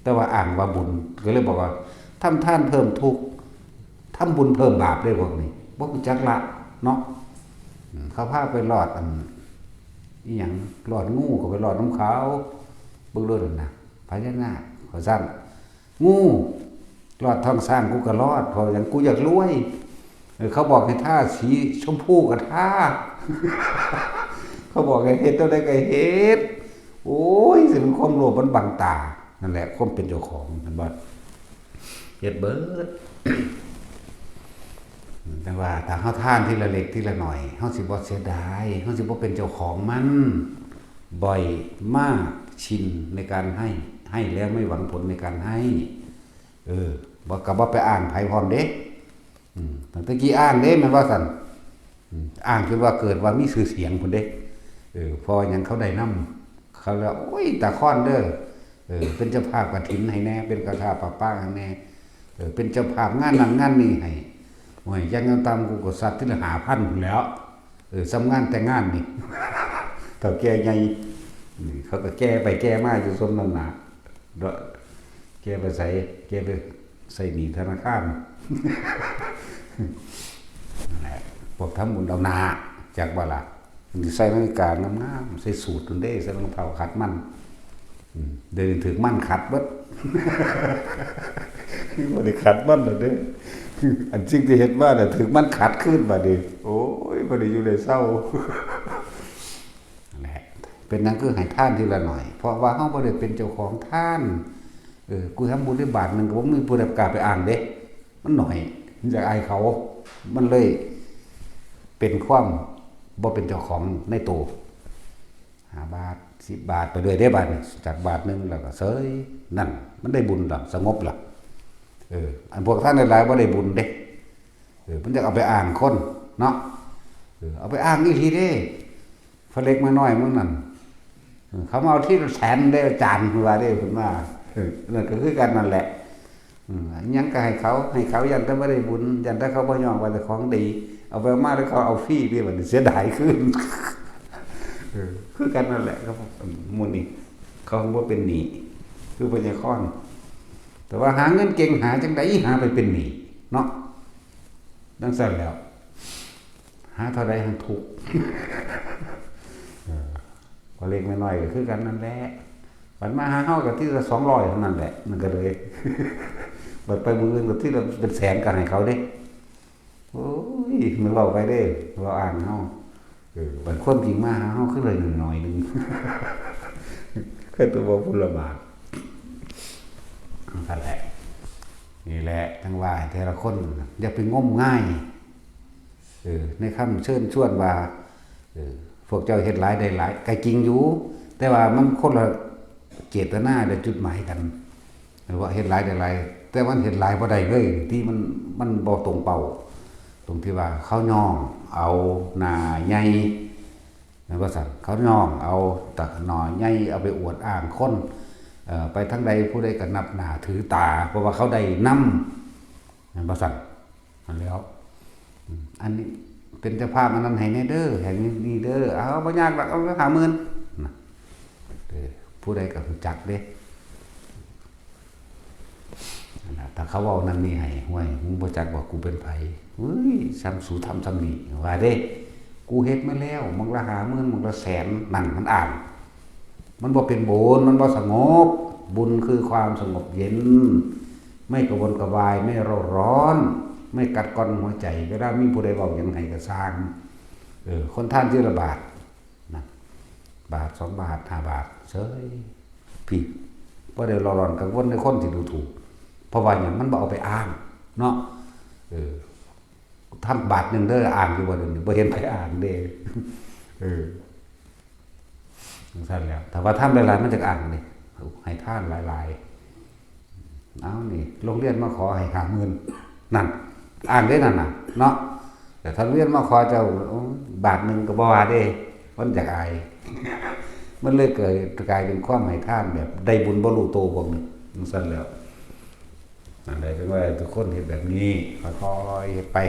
Speaker 1: แต่ว่าอ้างว่าบุญก็เลยบอกว่าทำท่านเพิ่มทุกข์ทำบุญเพิ่มบาปได้พวกนี้บ่รู้จักละเนาะเขาพาไปรอดอีหยังรอดงูก็ไปรอดน้ำขาวเบิ่งด้วยนั่นน่ะพญานาคเขาซั่นงูรอดท้องสร้างกูก็รอดเพราะอย่างกูอยากรวยเขาบอกให้ท่าสีชมพูก็ท่าเขาบอกให้เฮ็ดเท่าใดก็เฮ็ดโอ้ยสิมันความโลภมันบังตานั่นแหละความเป็นเจ้าของนั่นบ่เฮ็ดเบิดแต่ว่าถ้าเฮาทานทีละเล็กทีละหน่อยเฮาสิบ่เสียดายเฮาสิบ่เป็นเจ้าของมันบ่อยมากชินในการให้แล้วไม่หวังผลในการให้บ่ก็บ่ไปอ้างไผพร้อมเด้ตั้งแต่กี้อ้างเด้มันว่าซั่นอ้างจนว่าเกิดว่ามีชื่อเสียงพุ่นเด้พอหยังเขาได้นำเขาแล้วโอ้ยตาค้อนเด้อเป็นเจ้าภาพกฐินให้แน่เป็นกฐาป้าให้แน่เป็นเจ้าภาพงานนั้นงานนี้ให้โอ้ยยังตามกูก็สัตว์ที่ละ5,000พุ่นแล้วสำงานแต่งงานนี่เฒ่าแก่ใหญ่เขาก็แก้ไปแก้มาอยู่สมนั่นน่ะแก้ไปใส่หนี้ธนาคารนั่นแหละพวกทำบุญเอานาจากบ่ล่ะสิใส่นาฬิกางามๆใส่สูทนั่นเด้ใส่รองเท้าขัดมันเดินถึงมันขัดเบิดบ่ได้ขัดมันดอกเด้อันจริงที่เฮ็ดมาน่ะถึงมันขัดขึ้นบัดนี้โอ้ยบ่ได้อยู่ได้เศร้านั่นแหละเป็นนั้นคือให้ทานทีละหน่อยเพราะว่าเฮาบ่ได้เป็นเจ้าของทานกูทำบุญได้บาทนึงก็บ่มีผู้ใดกล้าไปอ้างเด้มันหน่อยอยากอายเขามันเลยเป็นความบ่เป็นเจ้าของในตัว5 บาท10 บาทไปเรื่อยได้บาทจากบาทนึงแล้วก็เสยนั่นมันได้บุญล่ะสงบล่ะอันพวกท่านหลายๆบ่ได้บุญเด้มันจะเอาไปอ้างคนเนาะเอาไปอ้างอีหลีเด้พอเล็กมาน้อยมึงนั่นเขามาเอาที่แสนได้จานคือว่าได้เพิ่นว่านั่นก็คือกันนั่นแหละยังก็ให้เขายันแต่บ่ได้บุญยันแต่เขาบ่ยอมว่าแต่ของดีเอาไปมาแล้วเขาเอาฟรีนี่บัดนี้เสียดายขึ้นคือกันนั่นแหละครับหมู่นี้เขาบ่เป็นหนี้คือพญาคอนแต่ว่าหาเงินเก่งหาจังได๋หาไปเป็นหนี้เนาะดังซั่นแล้วหาเท่าใดหันทุกข์พอเล็กน้อยก็คือกันนั่นแหละบัดมาหาเฮาก็ที่ละ200เท่านั้นแหละมันก็เลยบัดไปมื้ออื่นก็ที่ละเป็นแสนก็ให้เขาเด้โอ้ยมันเว้าไปเด้เว้าอ่างเฮาบัดความจริงมาหาเฮาคือเลยน้อยนึงแค่ตัวบ่พุ่นละบาทนั่นแหละนี่แหละทั้งว่าแต่ละคนอย่าไปงมง่ายในคำเชิญชวนว่าพวกเจ้าเฮ็ดหลายได้หลายก็จริงอยู่แต่ว่ามันคนละเจตนาและจุดหมายกันว่าเฮ็ดหลายได้หลายแต่มันเฮ็ดหลายบ่ได้เลยที่มันบ่ตรงเป้าตรงที่ว่าเขาย่องเอาหน้าใหญ่นั่นว่าซั่นเขาย่องเอาตะหน่อใหญ่เอาไปอวดอ้างคนไปทั้งใดผู้ใดก็นับหน้าถือตาเพราะว่าเขาได้นำนั่นว่าซั่นนั่นแล้วอันนี้เป็นเจ้าภาพอันนั้นให้แน่เด้อแห่งนี้เด้อเอาบ่ยากหรอกเอา50,000นะผู้ใดก็รู้จักเด้นั่นล่ะ ถ้าเขาเอานั่นนี่ให้ห้วยมึงบ่จักว่ากูเป็นไผเฮ้ยซ้ำสู่ทำซ้ำนี่ว่าเด้กูเฮ็ดมาแล้วมึงละ50,000มึงละแสนนั่นมันอ่านมันบ่เป็นบุญมันบ่สงบบุญคือความสงบเย็นไม่กระวนกระวายไม่เร่าร้อนไม่กัดกร่อนหัวใจเวลามีผู้ใดเว้าหยังให้ก็สร้างคนท่านชื่อละบาทนะบาท2 บาท5 บาทเฉยผิดบ่ได้ร้อนกังวลในคนที่ดูถูกเพราะว่าหยังมันบ่เอาไปอ้างเนาะทำบาทนึงเด้ออ่านอยู่บ่เดี๋ยวนี้บ่เห็นไผอ่านเด้จังซั่นแล้วถ้าว่าทำหลายๆมันจะอ่านนี่ให้ทานหลายๆเอานี่โรงเรียนมาขอให้50,000นั่นอ่านได้นั่นน่ะเนาะแต่ถ้าเรียนมาขอเจ้าบาทนึงก็บ่ว่าเด้มันอยากอายมันเลยเกิดกลายเป็นความให้ทานแบบได้บุญบ่รู้โตพวกนี้จังซั่นแล้วนั่นได้เป็นว่าทุกคนเฮ็ดแบบนี้ค่อยๆเฮ็ดไป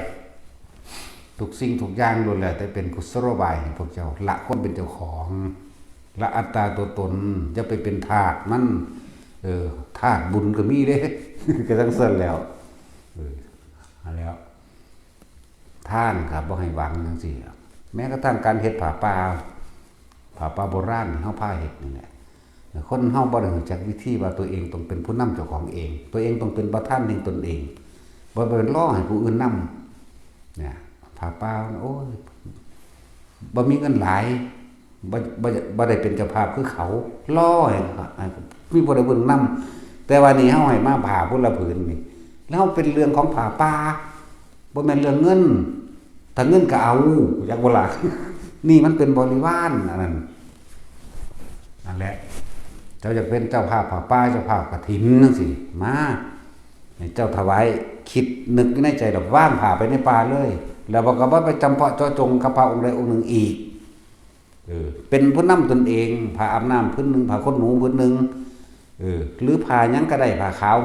Speaker 1: ทุกสิ่งทุกอย่างล้วนแล้วแต่เป็นกุศโลบายให้พวกเจ้าละความเป็นเจ้าของละอัตตาตัวตนจะไปเป็นทาสมันทาสบุญก็มีเด้ ก็ทั้งสิ้นแล้วแล้วท่านครับบ่ให้หวังจังซี่แม้กระทั่งการเฮ็ดผ้าป่าโบราณเฮาพาเฮ็ดนี่แหละคนเฮาบ่ได้รู้จักวิธีว่าตัวเองต้องเป็นผู้นำเจ้าของเองตัวเองต้องเป็นประธานในตนเองบ่เป็นรอให้ผู้อื่นนำเนี่ยผ้าป่าโอ้ยบ่มีเงินหลายบ่ได้เป็นเจ้าภาพคือเขาล่อให้มีบ่ได้เบิ่งนำแต่ว่านี่เฮาให้มาผ้าพุ่นละผืนนี่แล้วเป็นเรื่องของผ้าป่าบ่แม่นเรื่องเงินถ้าเงินก็เอาอยากบ่ล่ะ นี่มันเป็นบริวารอันนั้นนั่นแหละเจ้าอยากเป็นเจ้าภาพผ้าป่าเจ้าภาพกฐินจังซี่มาให้เจ้าถวายคิดนึกในใจดอกว่างผ้าไปในป่าเลยแล้วบ่ก็บ่ไปจำเพาะเจาะจงกับพระองค์ใดองค์หนึ่งอีกเป็นผู้นำตนเองผ้าอาบน้ำพื้นนึงผ้าขนหนูพื้นนึงหรือผ้าหยังก็ได้ผ้าขาว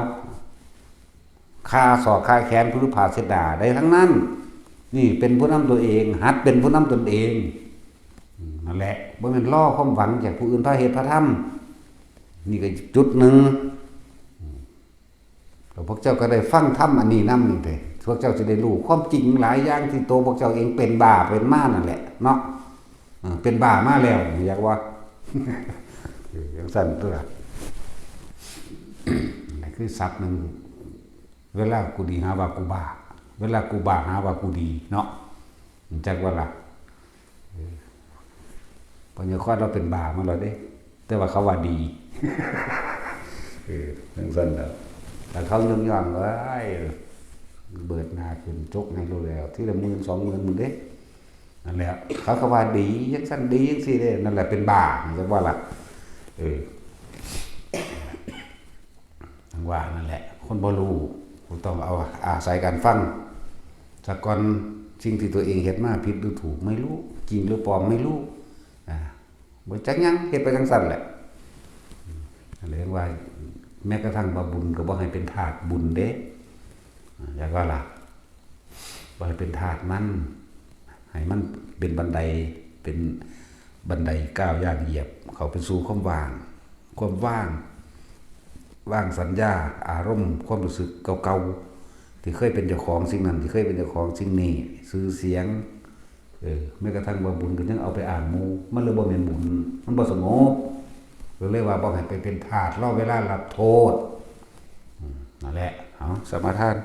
Speaker 1: คาศอกคาแขนหรือผ้าเสดาได้ทั้งนั้นนี่เป็นผู้นำตัวเองหัดเป็นผู้นำตนเองนั่นแหละบ่แม่นล่อความหวังจากผู้อื่นพระเหตุพระธรรมนี่ก็จุดหนึ่งพวกเจ้าก็ได้ฟังธรรมอันนี้นำนี่เด้พวกเจ้าจะได้รู้ความจริงหลายอย่างที่ตัวพวกเจ้าเองเป็นบาปเป็นม่านั่นแหละเนาะเป็นบาปมาแล้วอยากว่าอย่างสั้นตัวนี่คือศัพท์หนึ่งเวลากูดีหาว่ากูบาเวลากูบาหาว่ากูดีเนาะจักว่าล่ะปัญญาคอดเราเป็นบามาแล้วเด้แต่ว่าเขาว่าดีอย่างสั้นแล้วแต่เขาย่องๆไว้เบิดหน้าขึ้นจกให้รู้แล้วที่ละ10,000 20,000มึงเด้นั่นแหละเขาก็ว่าดียังสั้นดียังสิเด้นั่นแหละเป็นบาจักว่าล่ะทั้งว่านั่นแหละคนบ่รู้ต้องเอาอาศัยการฟังจากก่อนสิ่งที่ตัวเองเฮ็ดมาผิดหรือถูกไม่รู้จริงหรือปลอมไม่รู้บ่จักหยังเฮ็ดไปจังซั่นแหละเรียกว่าแม้กระทั่งบ่บุญก็บ่ให้เป็นทาสบุญเด้อยากว่าล่ะบ่ให้เป็นทาสมันให้มันเป็นบันไดเป็นบันไดก้าวย่างเหยียบเข้าไปสู่ความว่างว่างสัญญาอารมณ์ความรู้สึกเก่าๆที่เคยเป็นเจ้าของสิ่งนั้นที่เคยเป็นเจ้าของสิ่งนี้ชื่อเสียงแม้กระทั่งว่าบุญก็ยังเอาไปอ่านหมู่มันเลยบ่แม่นบุญมันบ่สงบเลยว่าบ่ให้ไปเป็นทาสรอเวลารับโทษนั่นแหละเอาสมาทาน